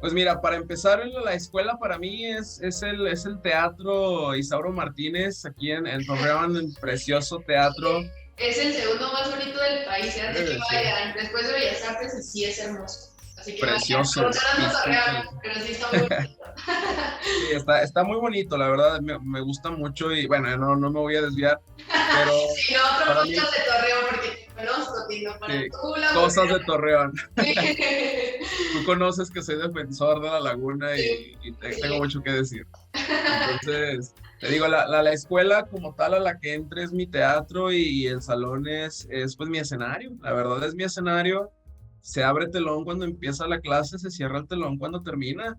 Pues mira, para empezar, la escuela para mí es el Teatro Isauro Martínez, aquí en Torreón, el precioso teatro. Es el segundo más bonito del país, antes que Sí, vayan, después de Bellas Artes y sí es hermoso. Así que vayan, precioso, contarán Torreón, pero sí está muy bonito. sí, está muy bonito, la verdad, me gusta mucho y bueno, no me voy a desviar, pero Y no otro para mí, podcast de Torreón porque te conozco, Tino, para sí, tú la cosas de Torreón. sí. Tú conoces que soy defensor de la laguna Sí, y tengo sí. mucho que decir. Entonces, te digo, la escuela como tal a la que entré es mi teatro y el salón es pues mi escenario. La verdad es mi escenario. Se abre telón cuando empieza la clase, se cierra el telón cuando termina.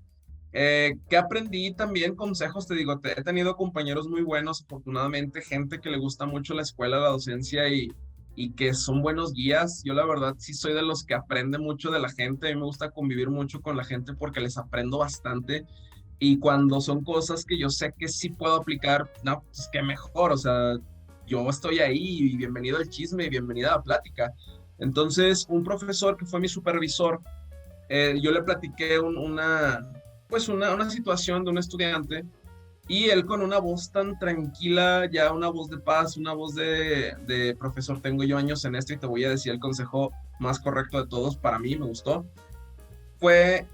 ¿Qué aprendí también? Consejos, te digo, he tenido compañeros muy buenos, afortunadamente, gente que le gusta mucho la escuela, la docencia y que son buenos guías. Yo la verdad sí soy de los que aprende mucho de la gente, a mí me gusta convivir mucho con la gente porque les aprendo bastante y cuando son cosas que yo sé que sí puedo aplicar, no, pues qué mejor, o sea, yo estoy ahí y bienvenido al chisme y bienvenida a la plática. Entonces, un profesor que fue mi supervisor, yo le platiqué una situación de un estudiante y él con una voz tan tranquila, ya una voz de paz, una voz de profesor, tengo yo años en esto y te voy a decir el consejo más correcto de todos, para mí me gustó, fue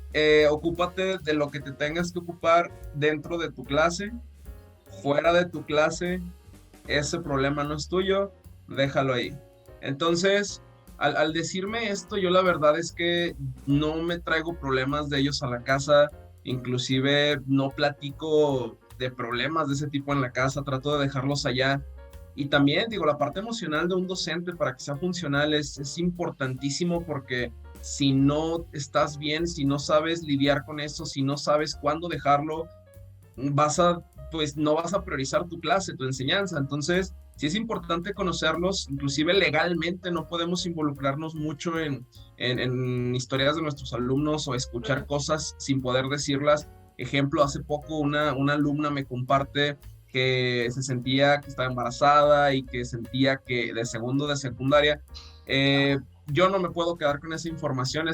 ocúpate de lo que te tengas que ocupar dentro de tu clase, fuera de tu clase, ese problema no es tuyo, déjalo ahí. Entonces, al decirme esto, yo la verdad es que no me traigo problemas de ellos a la casa, inclusive no platico de problemas de ese tipo en la casa, trato de dejarlos allá. Y también, digo, la parte emocional de un docente para que sea funcional es importantísimo porque si no estás bien, si no sabes lidiar con eso, si no sabes cuándo dejarlo, vas a, pues no vas a priorizar tu clase, tu enseñanza. Entonces, sí es importante conocerlos, inclusive legalmente no podemos involucrarnos mucho en historias de nuestros alumnos o escuchar cosas sin poder decirlas. Ejemplo, hace poco una alumna me comparte que se sentía que estaba embarazada y que sentía que de segundo de secundaria, yo no me puedo quedar con esa información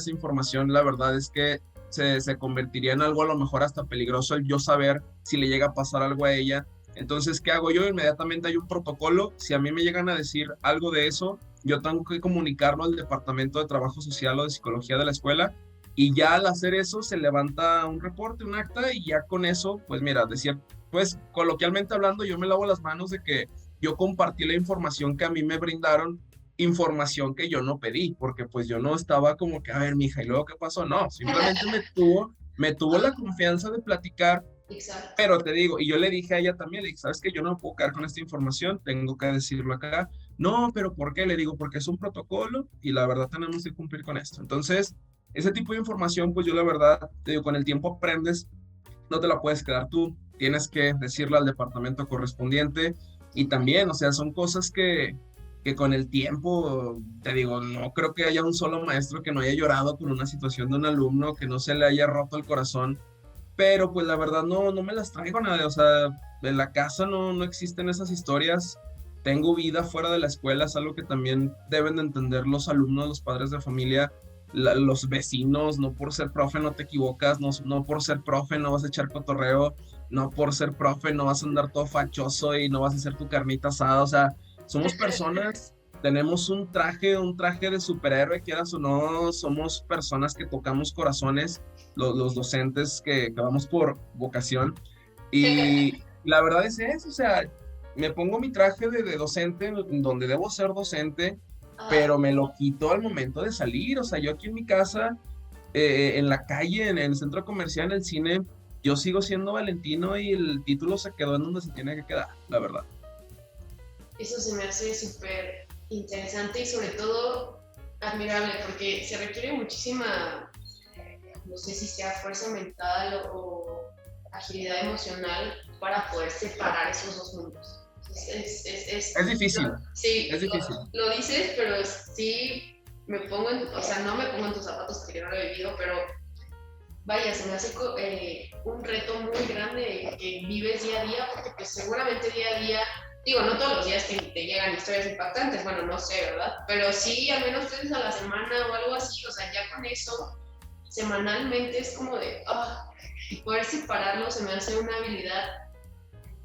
la verdad es que se convertiría en algo a lo mejor hasta peligroso el yo saber si le llega a pasar algo a ella. Entonces, ¿qué hago yo? Inmediatamente hay un protocolo. Si a mí me llegan a decir algo de eso, yo tengo que comunicarlo al departamento de trabajo social o de psicología de la escuela. Y ya al hacer eso, se levanta un reporte, un acta, y ya con eso, pues mira, decir, pues coloquialmente hablando, yo me lavo las manos de que yo compartí la información que a mí me brindaron, información que yo no pedí, porque pues yo no estaba como que, a ver, mija, ¿y luego qué pasó? No, simplemente me tuvo la confianza de platicar, Exacto. pero te digo, y yo le dije a ella también, le dije, ¿sabes qué? Yo no me puedo quedar con esta información, tengo que decirlo acá. No, pero ¿por qué? Le digo, porque es un protocolo y la verdad tenemos que cumplir con esto. Entonces, ese tipo de información, pues yo la verdad, te digo, con el tiempo aprendes, no te la puedes quedar tú, tienes que decirle al departamento correspondiente y también, o sea, son cosas que con el tiempo, te digo, no creo que haya un solo maestro que no haya llorado por una situación de un alumno, que no se le haya roto el corazón, pero pues la verdad no me las traigo nada, o sea, en la casa no existen esas historias, tengo vida fuera de la escuela, es algo que también deben de entender los alumnos, los padres de familia, los vecinos, no por ser profe no te equivocas, no por ser profe no vas a echar cotorreo, no por ser profe no vas a andar todo fachoso y no vas a hacer tu carnita asada, o sea, somos personas, tenemos un traje de superhéroe, quieras o no, somos personas que tocamos corazones, los docentes que vamos por vocación, y la verdad es eso, o sea, me pongo mi traje de docente, donde debo ser docente, pero me lo quito al momento de salir, o sea, yo aquí en mi casa, en la calle, en el centro comercial, en el cine, yo sigo siendo Valentino y el título se quedó en donde se tiene que quedar, la verdad. Eso se me hace súper interesante y sobre todo admirable porque se requiere muchísima, no sé si sea fuerza mental o agilidad emocional para poder separar esos dos mundos. Es difícil, sí, es difícil. lo dices, pero sí me pongo o sea, no me pongo en tus zapatos porque no lo he vivido, pero vaya, se me hace un reto muy grande que vives día a día, porque pues seguramente día a día, digo, no todos los días te llegan historias impactantes, bueno, no sé, ¿verdad? Pero sí, al menos 3 a la semana o algo así, o sea, ya con eso, semanalmente es como de, y poder separarlo se me hace una habilidad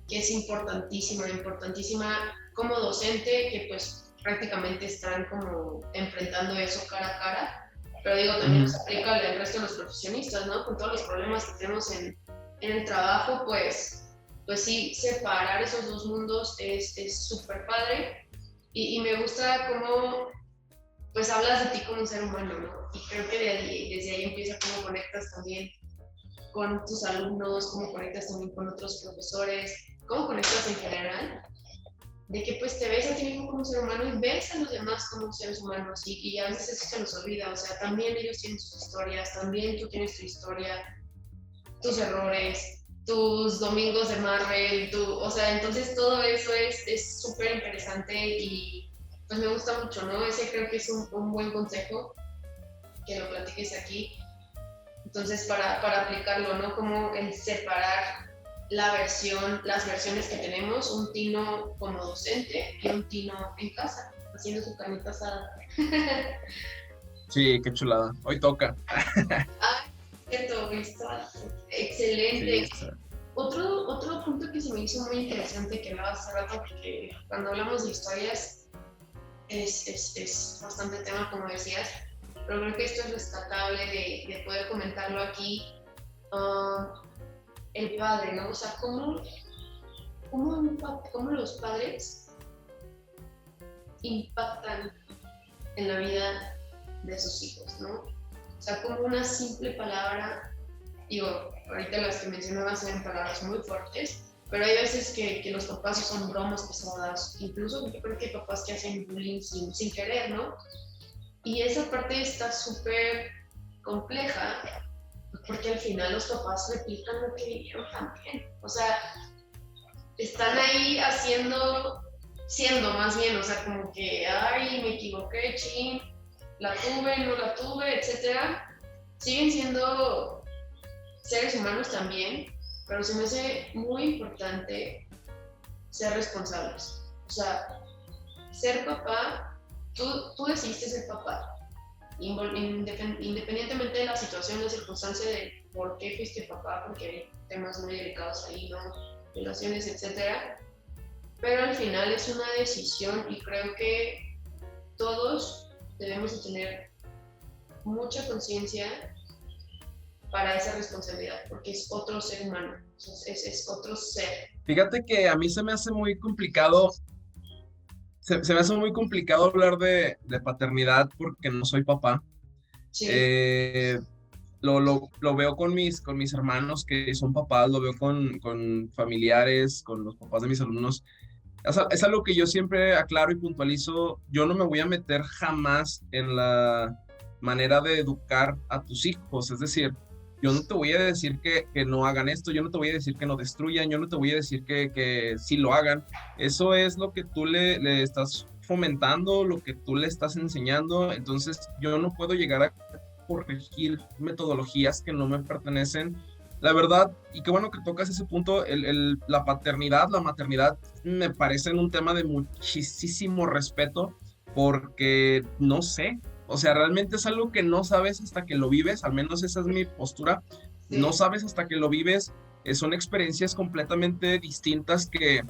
que es importantísima, importantísima como docente, que pues prácticamente están como enfrentando eso cara a cara. Pero digo, también se aplica al resto de los profesionistas, ¿no? Con todos los problemas que tenemos en el trabajo, pues sí, separar esos dos mundos es súper padre. Y me gusta cómo, pues hablas de ti como un ser humano, ¿no? Y creo que desde ahí empieza cómo conectas también con tus alumnos, cómo conectas también con otros profesores, cómo conectas en general, de que pues te ves a ti mismo como un ser humano y ves a los demás como seres humanos y a veces eso se nos olvida, o sea, también ellos tienen sus historias, también tú tienes tu historia tus errores, tus domingos de Marvel, o sea, entonces todo eso es súper interesante y pues me gusta mucho, ¿no? Ese creo que es un buen consejo que lo platiques aquí. Entonces, para aplicarlo, ¿no? Como el separar las versiones que tenemos, un Tino como docente y un Tino en casa, haciendo su carnita asada. Sí, qué chulada. Hoy toca. Ah, cierto, está excelente. Sí, Otro punto que se me hizo muy interesante que hablabas hace rato, porque cuando hablamos de historias es bastante tema, como decías, pero creo que esto es rescatable de poder comentarlo aquí. El padre, ¿no? O sea, cómo los padres impactan en la vida de sus hijos, ¿no? O sea, como una simple palabra, digo, ahorita las que mencionabas eran palabras muy fuertes, pero hay veces que los papás usan bromas pesadas, incluso yo creo que hay papás que hacen bullying sin querer, ¿no? Y esa parte está súper compleja, porque al final los papás replican lo que vivieron también. O sea, están ahí siendo más bien, o sea, como que, ay, me equivoqué, chin, la tuve, no la tuve, etcétera. Siguen siendo seres humanos también, pero se me hace muy importante ser responsables. O sea, ser papá, tú decidiste ser papá, independientemente de la situación, la circunstancia de por qué fuiste papá, porque hay temas muy delicados ahí, ¿no? Relaciones, etcétera. Pero al final es una decisión y creo que todos debemos de tener mucha conciencia para esa responsabilidad, porque es otro ser humano, es otro ser. Fíjate que a mí se me hace muy complicado, se me hace muy complicado hablar de paternidad porque no soy papá. Sí. Lo veo con mis hermanos que son papás, lo veo con familiares, con los papás de mis alumnos. Es algo que yo siempre aclaro y puntualizo. Yo no me voy a meter jamás en la manera de educar a tus hijos. Es decir, yo no te voy a decir que no hagan esto, yo no te voy a decir que no destruyan, yo no te voy a decir que sí lo hagan. Eso es lo que tú le estás fomentando, lo que tú le estás enseñando. Entonces, yo no puedo llegar a corregir metodologías que no me pertenecen. La verdad, y qué bueno que tocas ese punto, la paternidad, la maternidad, me parecen un tema de muchísimo respeto, porque no sé, o sea, realmente es algo que no sabes hasta que lo vives, al menos esa es mi postura, no sabes hasta que lo vives, son experiencias completamente distintas que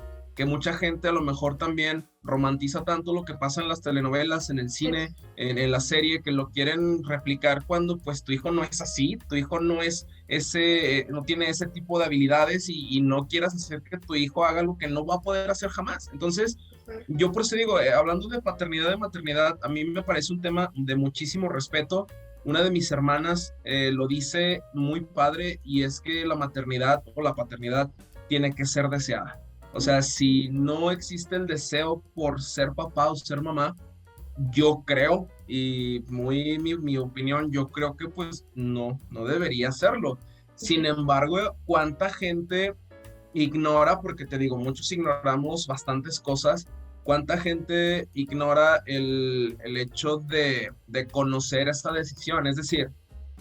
mucha gente a lo mejor también romantiza tanto lo que pasa en las telenovelas, en el cine, en la serie, que lo quieren replicar cuando pues tu hijo no es así, tu hijo no es no tiene ese tipo de habilidades y no quieras hacer que tu hijo haga algo que no va a poder hacer jamás. Entonces, yo por eso digo, hablando de paternidad y maternidad, a mí me parece un tema de muchísimo respeto. Una de mis hermanas lo dice muy padre y es que la maternidad o la paternidad tiene que ser deseada. O sea, si no existe el deseo por ser papá o ser mamá, yo creo, y mi opinión, yo creo que pues no debería hacerlo. Sin embargo, ¿cuánta gente ignora, porque te digo, muchos ignoramos bastantes cosas, cuánta gente ignora el hecho de conocer esta decisión? Es decir,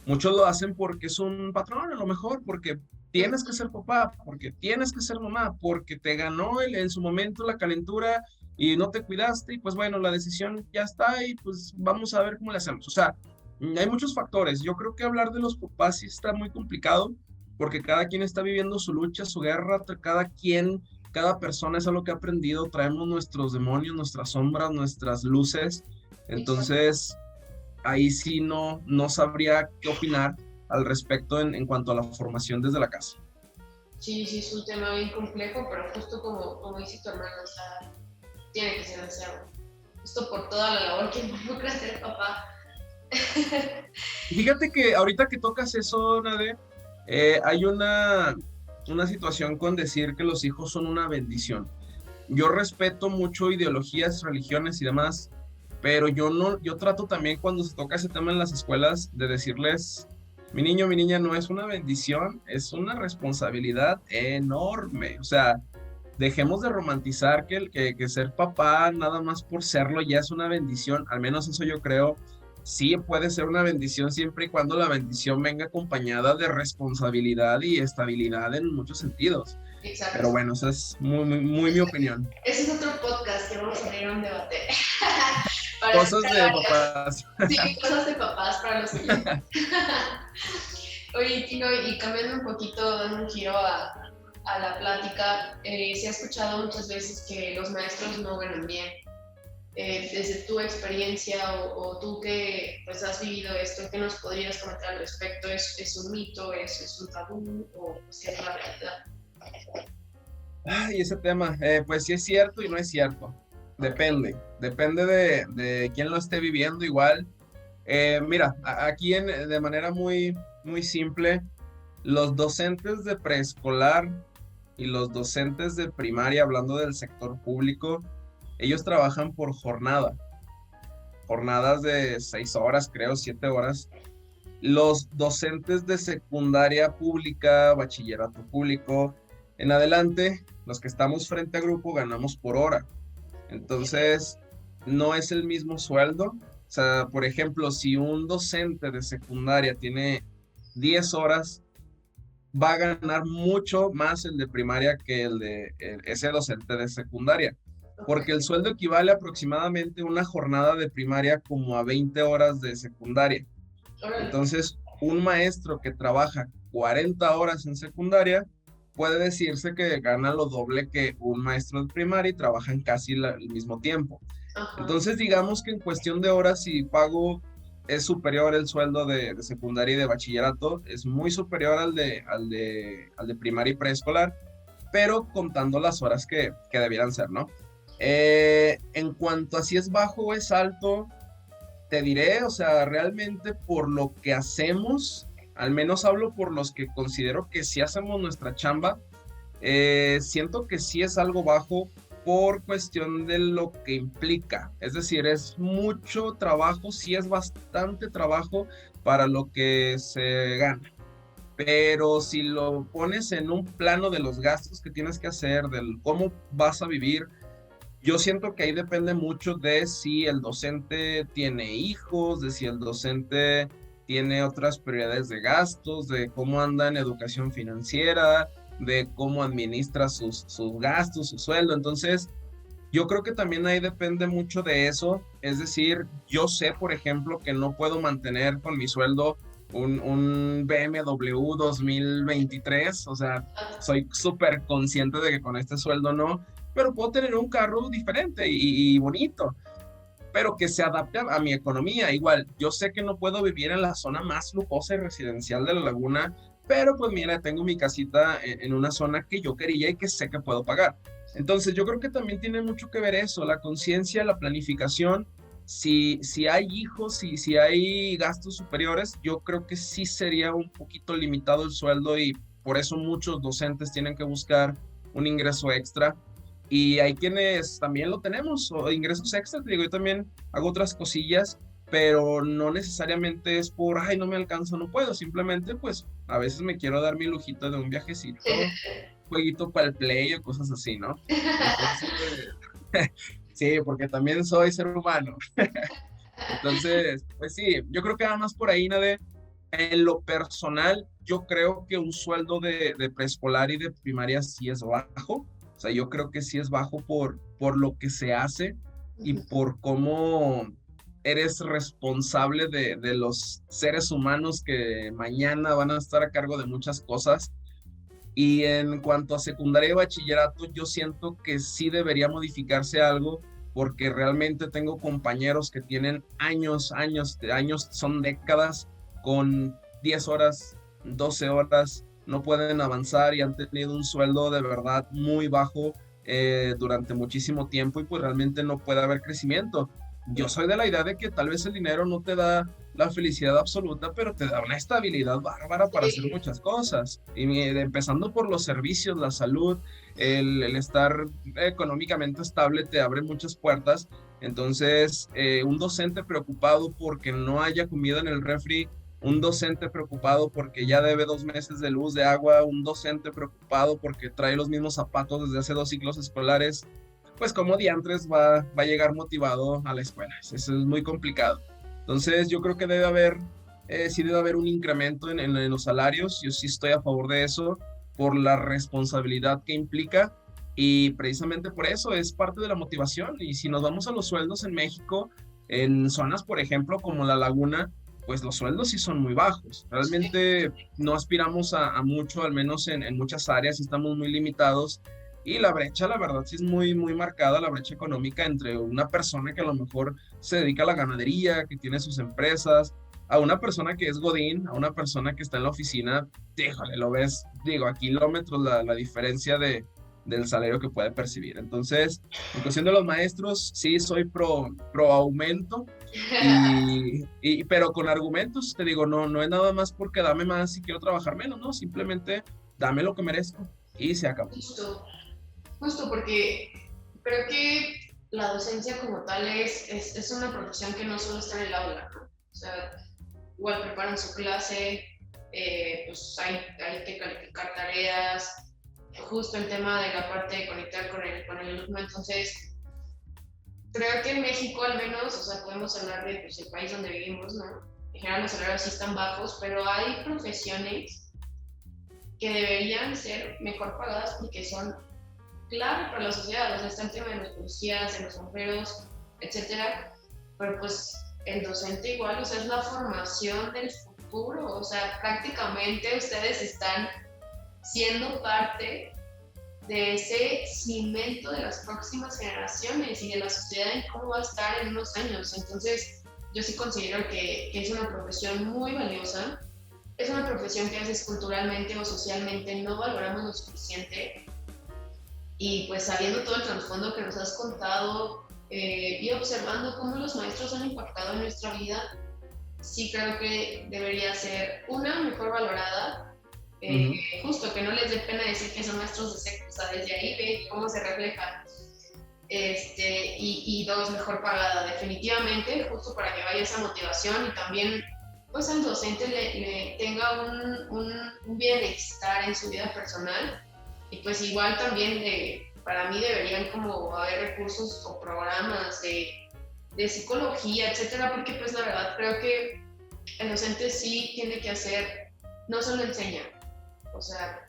muchos lo hacen porque es un patrón, a lo mejor, porque tienes que ser papá, porque tienes que ser mamá, porque te ganó en su momento la calentura y no te cuidaste y pues bueno, la decisión ya está y pues vamos a ver cómo le hacemos. O sea, hay muchos factores. Yo creo que hablar de los papás sí está muy complicado porque cada quien está viviendo su lucha, su guerra, cada persona es algo que ha aprendido, traemos nuestros demonios, nuestras sombras, nuestras luces. Entonces, ahí sí no sabría qué opinar al respecto en cuanto a la formación desde la casa. Sí, es un tema bien complejo, pero justo como dice tu hermano, o sea, tiene que ser deseado. Justo por toda la labor que involucra ser papá. Fíjate que ahorita que tocas eso, Nade, hay una situación con decir que los hijos son una bendición. Yo respeto mucho ideologías, religiones y demás, pero yo trato también cuando se toca ese tema en las escuelas de decirles, mi niña, no es una bendición, es una responsabilidad enorme. O sea, dejemos de romantizar que ser papá nada más por serlo ya es una bendición, al menos eso yo creo. Sí puede ser una bendición siempre y cuando la bendición venga acompañada de responsabilidad y estabilidad en muchos sentidos. Exacto. Pero bueno, esa es muy mi opinión. Ese es otro podcast que vamos a tener un debate. Cosas de papás. Sí, cosas de papás para los oyentes. Oye, Tino, y cambiando un poquito, dando un giro a la plática, se ha escuchado muchas veces que los maestros no ganan bien. Desde tu experiencia o tú que pues, has vivido esto, ¿qué nos podrías comentar al respecto? ¿Es un mito? ¿Es un tabú? ¿O si es la realidad? Ay, ese tema, pues sí es cierto y no es cierto. Depende de quién lo esté viviendo igual. Mira, aquí de manera muy simple, los docentes de preescolar y los docentes de primaria, hablando del sector público, ellos trabajan por jornadas de 6 horas, creo, 7 horas. Los docentes de secundaria pública, bachillerato público, en adelante, los que estamos frente a grupo ganamos por hora. Entonces, no es el mismo sueldo. O sea, por ejemplo, si un docente de secundaria tiene 10 horas, va a ganar mucho más el de primaria que ese docente de secundaria, porque el sueldo equivale aproximadamente a una jornada de primaria como a 20 horas de secundaria. Entonces, un maestro que trabaja 40 horas en secundaria puede decirse que gana lo doble que un maestro de primaria y trabajan casi el mismo tiempo. Entonces, digamos que en cuestión de horas, si pago es superior el sueldo de secundaria y de bachillerato, es muy superior al de primaria y preescolar, pero contando las horas que debieran ser, ¿no? En cuanto a si es bajo o es alto, te diré, o sea, realmente por lo que hacemos, al menos hablo por los que considero que si hacemos nuestra chamba, siento que sí es algo bajo por cuestión de lo que implica. Es decir, es mucho trabajo, sí es bastante trabajo para lo que se gana. Pero si lo pones en un plano de los gastos que tienes que hacer, del cómo vas a vivir, yo siento que ahí depende mucho de si el docente tiene hijos, de si el docente tiene otras prioridades de gastos, de cómo anda en educación financiera, de cómo administra sus gastos, su sueldo. Entonces, yo creo que también ahí depende mucho de eso. Es decir, yo sé, por ejemplo, que no puedo mantener con mi sueldo un BMW 2023. O sea, soy súper consciente de que con este sueldo no, pero puedo tener un carro diferente y bonito, pero que se adapte a mi economía. Igual, yo sé que no puedo vivir en la zona más lujosa y residencial de la Laguna, pero pues mira, tengo mi casita en una zona que yo quería y que sé que puedo pagar. Entonces yo creo que también tiene mucho que ver eso, la conciencia, la planificación. Si hay hijos y si hay gastos superiores, yo creo que sí sería un poquito limitado el sueldo y por eso muchos docentes tienen que buscar un ingreso extra. Y hay quienes también lo tenemos, o ingresos extras, digo, yo también hago otras cosillas, pero no necesariamente es por, ay, no me alcanza, no puedo, simplemente pues a veces me quiero dar mi lujito de un viajecito, jueguito para el play o cosas así, ¿no? Entonces, sí, porque también soy ser humano. Entonces, pues sí, yo creo que nada más por ahí, Nade, en lo personal, yo creo que un sueldo de preescolar y de primaria sí es bajo. O sea, yo creo que sí es bajo por lo que se hace y por cómo eres responsable de los seres humanos que mañana van a estar a cargo de muchas cosas. Y en cuanto a secundaria y bachillerato, yo siento que sí debería modificarse algo porque realmente tengo compañeros que tienen años, son décadas con 10 horas, 12 horas, no pueden avanzar y han tenido un sueldo de verdad muy bajo durante muchísimo tiempo y pues realmente no puede haber crecimiento. Yo soy de la idea de que tal vez el dinero no te da la felicidad absoluta, pero te da una estabilidad bárbara para hacer muchas cosas. Y empezando por los servicios, la salud, el estar económicamente estable te abre muchas puertas. Entonces, un docente preocupado porque no haya comida en el refri, un docente preocupado porque ya debe 2 meses de luz, de agua, un docente preocupado porque trae los mismos zapatos desde hace 2 ciclos escolares, pues cómo diantres va a llegar motivado a la escuela. Eso es muy complicado. Entonces yo creo que sí debe haber un incremento en los salarios. Yo sí estoy a favor de eso por la responsabilidad que implica y precisamente por eso es parte de la motivación. Y si nos vamos a los sueldos en México, en zonas, por ejemplo, como La Laguna, pues los sueldos sí son muy bajos. Realmente no aspiramos a mucho, al menos en muchas áreas, y estamos muy limitados. Y la brecha, la verdad, sí es muy, muy marcada, la brecha económica entre una persona que a lo mejor se dedica a la ganadería, que tiene sus empresas, a una persona que es godín, a una persona que está en la oficina. Híjole, lo ves, digo, a kilómetros la diferencia del salario que puede percibir. Entonces, en cuestión de los maestros, sí soy pro aumento, pero con argumentos. Te digo, no es nada más porque dame más y quiero trabajar menos, no, simplemente dame lo que merezco y se acabó. Justo porque creo que la docencia como tal es una profesión que no solo está en el aula, ¿no? O sea, igual preparan su clase, pues hay que calificar tareas, justo el tema de la parte de conectar con el alumno. Entonces, creo que en México al menos, o sea, podemos hablar de pues, el país donde vivimos, ¿no? En general los salarios sí están bajos, pero hay profesiones que deberían ser mejor pagadas porque son clave para la sociedad. O sea, está el tema de los policías, de los sombreros, etcétera, pero pues el docente igual, o sea, es la formación del futuro. O sea, prácticamente ustedes están siendo parte de ese cimento de las próximas generaciones y de la sociedad en cómo va a estar en unos años. Entonces, yo sí considero que es una profesión muy valiosa. Es una profesión que a veces culturalmente o socialmente no valoramos lo suficiente. Y pues sabiendo todo el trasfondo que nos has contado y observando cómo los maestros han impactado en nuestra vida, sí creo que debería ser una mejor valorada. Justo que no les dé pena decir que son maestros de secos, o sea, desde ahí ve cómo se refleja. Y dos, mejor pagada, definitivamente, justo para que vaya esa motivación y también pues al docente le tenga un bienestar en su vida personal. Y pues igual también para mí deberían como haber recursos o programas de psicología, etcétera, porque pues la verdad creo que el docente sí tiene que hacer, no solo enseña, o sea,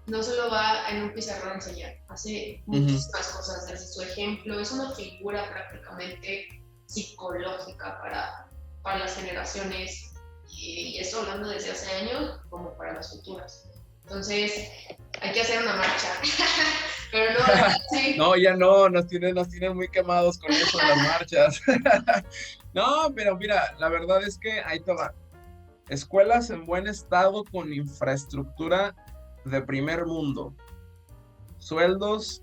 no solo va en un pizarrón a enseñar, hace muchísimas cosas, desde su ejemplo, es una figura prácticamente psicológica para las generaciones, y eso hablando desde hace años como para las futuras. Entonces, hay que hacer una marcha. Pero no, sí. No, ya no, nos tienen muy quemados con eso de las marchas. No, pero mira, la verdad es que ahí te va. Escuelas en buen estado con infraestructura de primer mundo. Sueldos,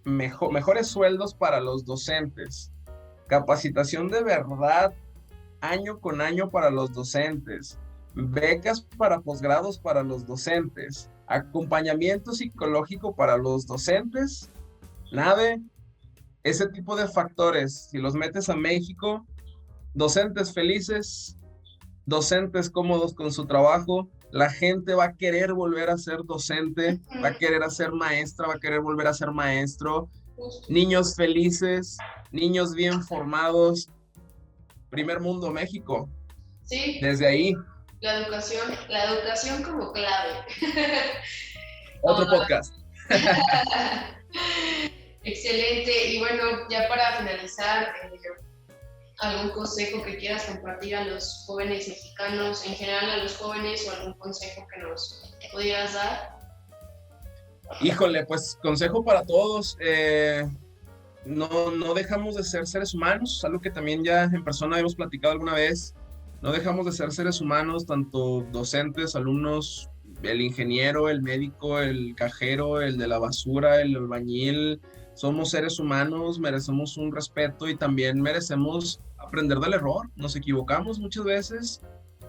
mejores sueldos para los docentes. Capacitación de verdad, año con año para los docentes. Becas para posgrados para los docentes. Acompañamiento psicológico para los docentes. Nada. Ese tipo de factores, si los metes a México, docentes felices, docentes cómodos con su trabajo, la gente va a querer volver a ser docente, va a querer ser maestra, va a querer volver a ser maestro, niños felices, niños bien formados. Primer mundo, México. Sí. Desde ahí. La educación como clave. Otro podcast. Excelente. Y bueno, ya para finalizar, ¿algún consejo que quieras compartir a los jóvenes mexicanos, en general a los jóvenes, o algún consejo que nos pudieras dar? Híjole, pues consejo para todos. No dejamos de ser seres humanos, algo que también ya en persona hemos platicado alguna vez. No dejamos de ser seres humanos, tanto docentes, alumnos, el ingeniero, el médico, el cajero, el de la basura, el albañil. Somos seres humanos, merecemos un respeto y también merecemos aprender del error. Nos equivocamos muchas veces,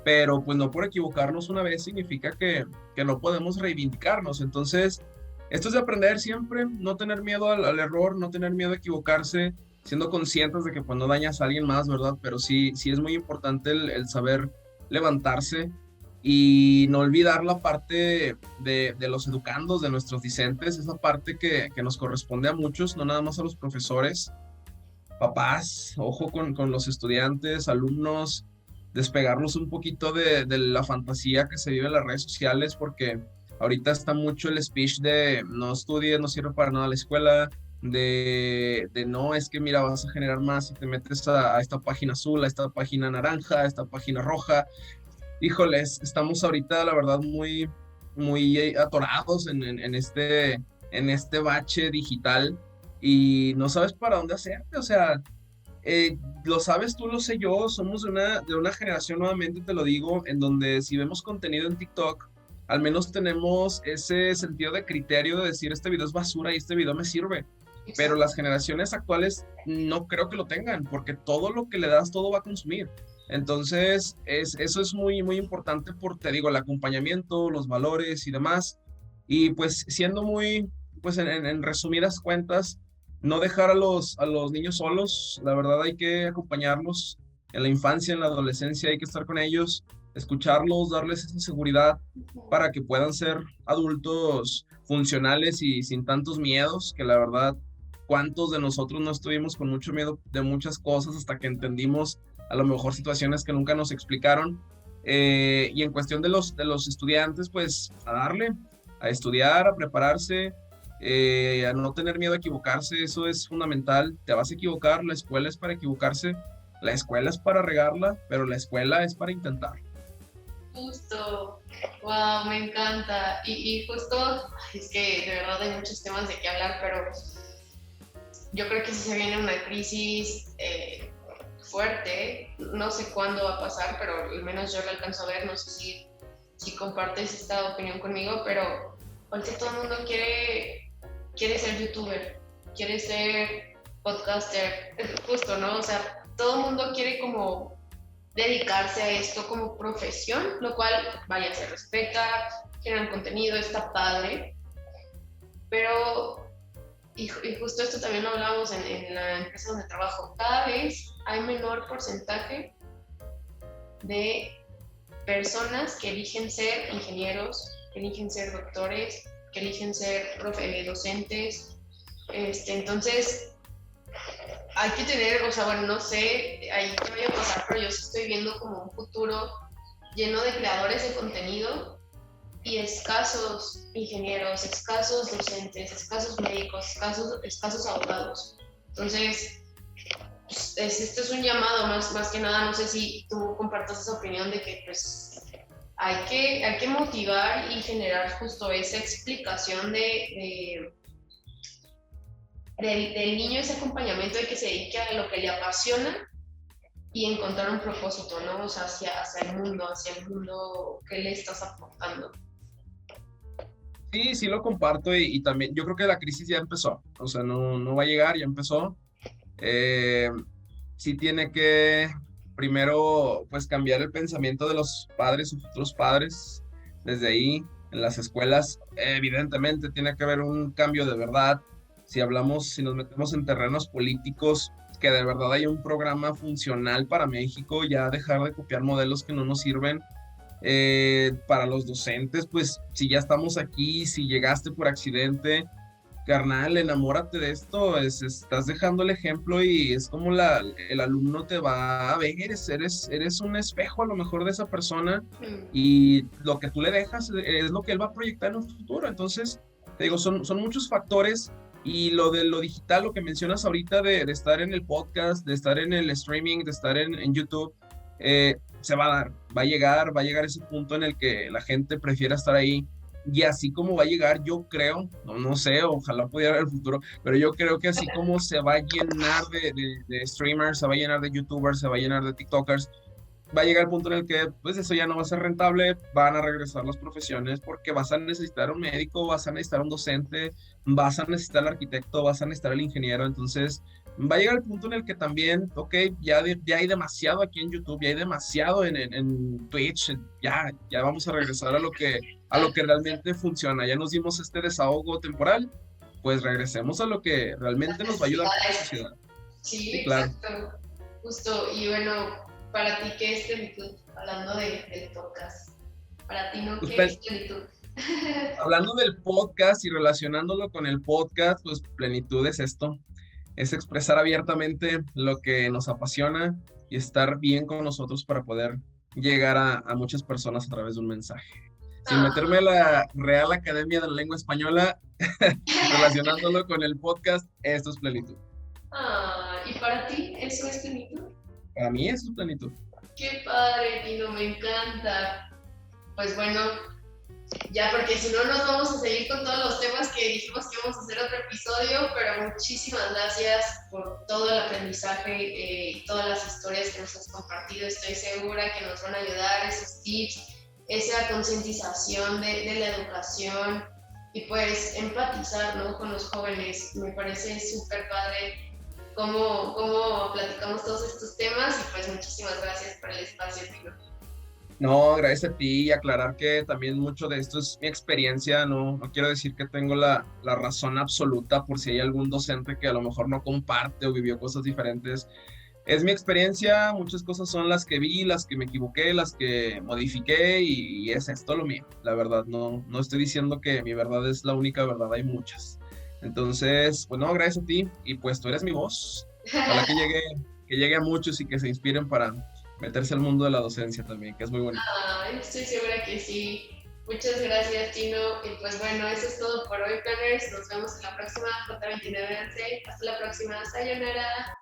pero pues no por equivocarnos una vez significa que no podemos reivindicarnos. Entonces, esto es de aprender siempre, no tener miedo al error, no tener miedo a equivocarse, siendo conscientes de que pues no dañas a alguien más, ¿verdad? Pero sí es muy importante el saber levantarse y no olvidar la parte de los educandos, de nuestros discentes, esa parte que nos corresponde a muchos, no nada más a los profesores, papás, ojo con los estudiantes, alumnos, despegarlos un poquito de la fantasía que se vive en las redes sociales, porque ahorita está mucho el speech de no estudies, no sirve para nada la escuela, de no, es que mira, vas a generar más si te metes a esta página azul, a esta página naranja, a esta página roja. Híjoles, estamos ahorita, la verdad, muy atorados en este bache digital y no sabes para dónde hacerte, o sea, lo sabes tú, lo sé yo, somos de una generación, nuevamente te lo digo, en donde si vemos contenido en TikTok, al menos tenemos ese sentido de criterio de decir, este video es basura y este video me sirve. Pero las generaciones actuales no creo que lo tengan, porque todo lo que le das, todo va a consumir. Entonces, eso es muy, muy importante por, te digo, el acompañamiento, los valores y demás. Y pues siendo muy, pues en resumidas cuentas, no dejar a los niños solos, la verdad hay que acompañarlos en la infancia, en la adolescencia, hay que estar con ellos, escucharlos, darles esa seguridad para que puedan ser adultos funcionales y sin tantos miedos, que la verdad, ¿cuántos de nosotros no estuvimos con mucho miedo de muchas cosas hasta que entendimos a lo mejor situaciones que nunca nos explicaron? Y en cuestión de los estudiantes, pues a darle, a estudiar, a prepararse, a no tener miedo a equivocarse, eso es fundamental. Te vas a equivocar, la escuela es para equivocarse, la escuela es para regarla, pero la escuela es para intentar. Justo, wow, me encanta. Y justo, es que de verdad hay muchos temas de qué hablar, pero yo creo que si se viene una crisis fuerte, no sé cuándo va a pasar, pero al menos yo lo alcanzo a ver, no sé si compartes esta opinión conmigo, pero ahorita todo el mundo quiere ser youtuber, quiere ser podcaster, justo, ¿no? O sea, todo el mundo quiere como dedicarse a esto como profesión, lo cual, vaya, se respeta, generan contenido, está padre, pero, y justo esto también lo hablábamos en la empresa donde trabajo, cada vez hay menor porcentaje de personas que eligen ser ingenieros, que eligen ser doctores, que eligen ser docentes, entonces hay que tener, o sea, bueno, no sé, ahí qué vaya a pasar, pero yo sí estoy viendo como un futuro lleno de creadores de contenido y escasos ingenieros, escasos docentes, escasos médicos, escasos abogados. Entonces, pues, esto es un llamado más que nada, no sé si tú compartas esa opinión de que pues hay que motivar y generar justo esa explicación del niño, ese acompañamiento de que se dedique a lo que le apasiona y encontrar un propósito, ¿no? O sea, hacia el mundo que le estás aportando. Sí lo comparto y también yo creo que la crisis ya empezó, o sea, no va a llegar, ya empezó. Sí tiene que primero pues cambiar el pensamiento de los padres o futuros padres desde ahí en las escuelas. Evidentemente tiene que haber un cambio de verdad. Si nos metemos en terrenos políticos, que de verdad haya un programa funcional para México, ya dejar de copiar modelos que no nos sirven. Para los docentes, pues si ya estamos aquí, si llegaste por accidente, carnal, enamórate de esto, estás dejando el ejemplo y es como el alumno te va a ver, eres un espejo a lo mejor de esa persona y lo que tú le dejas es lo que él va a proyectar en un futuro. Entonces, te digo, son muchos factores. Y lo de lo digital, lo que mencionas ahorita de estar en el podcast, de estar en el streaming, de estar en YouTube, se va a dar, va a llegar ese punto en el que la gente prefiera estar ahí. Y así como va a llegar, yo creo, no sé, ojalá pudiera ver el futuro, pero yo creo que así como se va a llenar de streamers, se va a llenar de youtubers, se va a llenar de tiktokers, va a llegar el punto en el que pues eso ya no va a ser rentable, van a regresar las profesiones porque vas a necesitar un médico, vas a necesitar un docente, vas a necesitar el arquitecto, vas a necesitar el ingeniero. Entonces va a llegar el punto en el que también, ok, ya hay demasiado aquí en YouTube, ya hay demasiado en Twitch, ya vamos a regresar a lo que realmente funciona. Ya nos dimos este desahogo temporal, pues regresemos a lo que realmente nos va a ayudar a la sociedad. Sí, sí, claro. Exacto, justo, y bueno, para ti, ¿qué es plenitud? Hablando del podcast. Para ti, ¿no? Pues, ¿Qué es plenitud? hablando del podcast y relacionándolo con el podcast, pues plenitud es esto, es expresar abiertamente lo que nos apasiona y estar bien con nosotros para poder llegar a muchas personas a través de un mensaje. Sin meterme a la Real Academia de la Lengua Española, relacionándolo con el podcast, esto es plenitud. ¿Y para ti eso es plenitud? Para mí eso es plenitud. Qué padre, Tino, me encanta. Pues bueno, ya porque si no nos vamos a seguir con todos los temas que dijimos que íbamos a hacer otro episodio, pero muchísimas gracias por todo el aprendizaje y todas las historias que nos has compartido. Estoy segura que nos van a ayudar esos tips, esa concientización de la educación y pues empatizar, ¿no?, con los jóvenes. Me parece súper padre cómo platicamos todos estos temas y pues muchísimas gracias por el espacio, Tino. No, gracias a ti y aclarar que también mucho de esto es mi experiencia, no quiero decir que tengo la razón absoluta por si hay algún docente que a lo mejor no comparte o vivió cosas diferentes. Es mi experiencia, muchas cosas son las que vi, las que me equivoqué, las que modifiqué y es esto lo mío, la verdad, no estoy diciendo que mi verdad es la única verdad, hay muchas. Entonces, pues no, gracias a ti y pues tú eres mi voz, ojalá que llegue a muchos y que se inspiren para meterse al mundo de la docencia también, que es muy bonito. Estoy segura que sí. Muchas gracias, Tino. Y pues bueno, eso es todo por hoy, planners. Nos vemos en la próxima J2911. Hasta la próxima. Sayonara.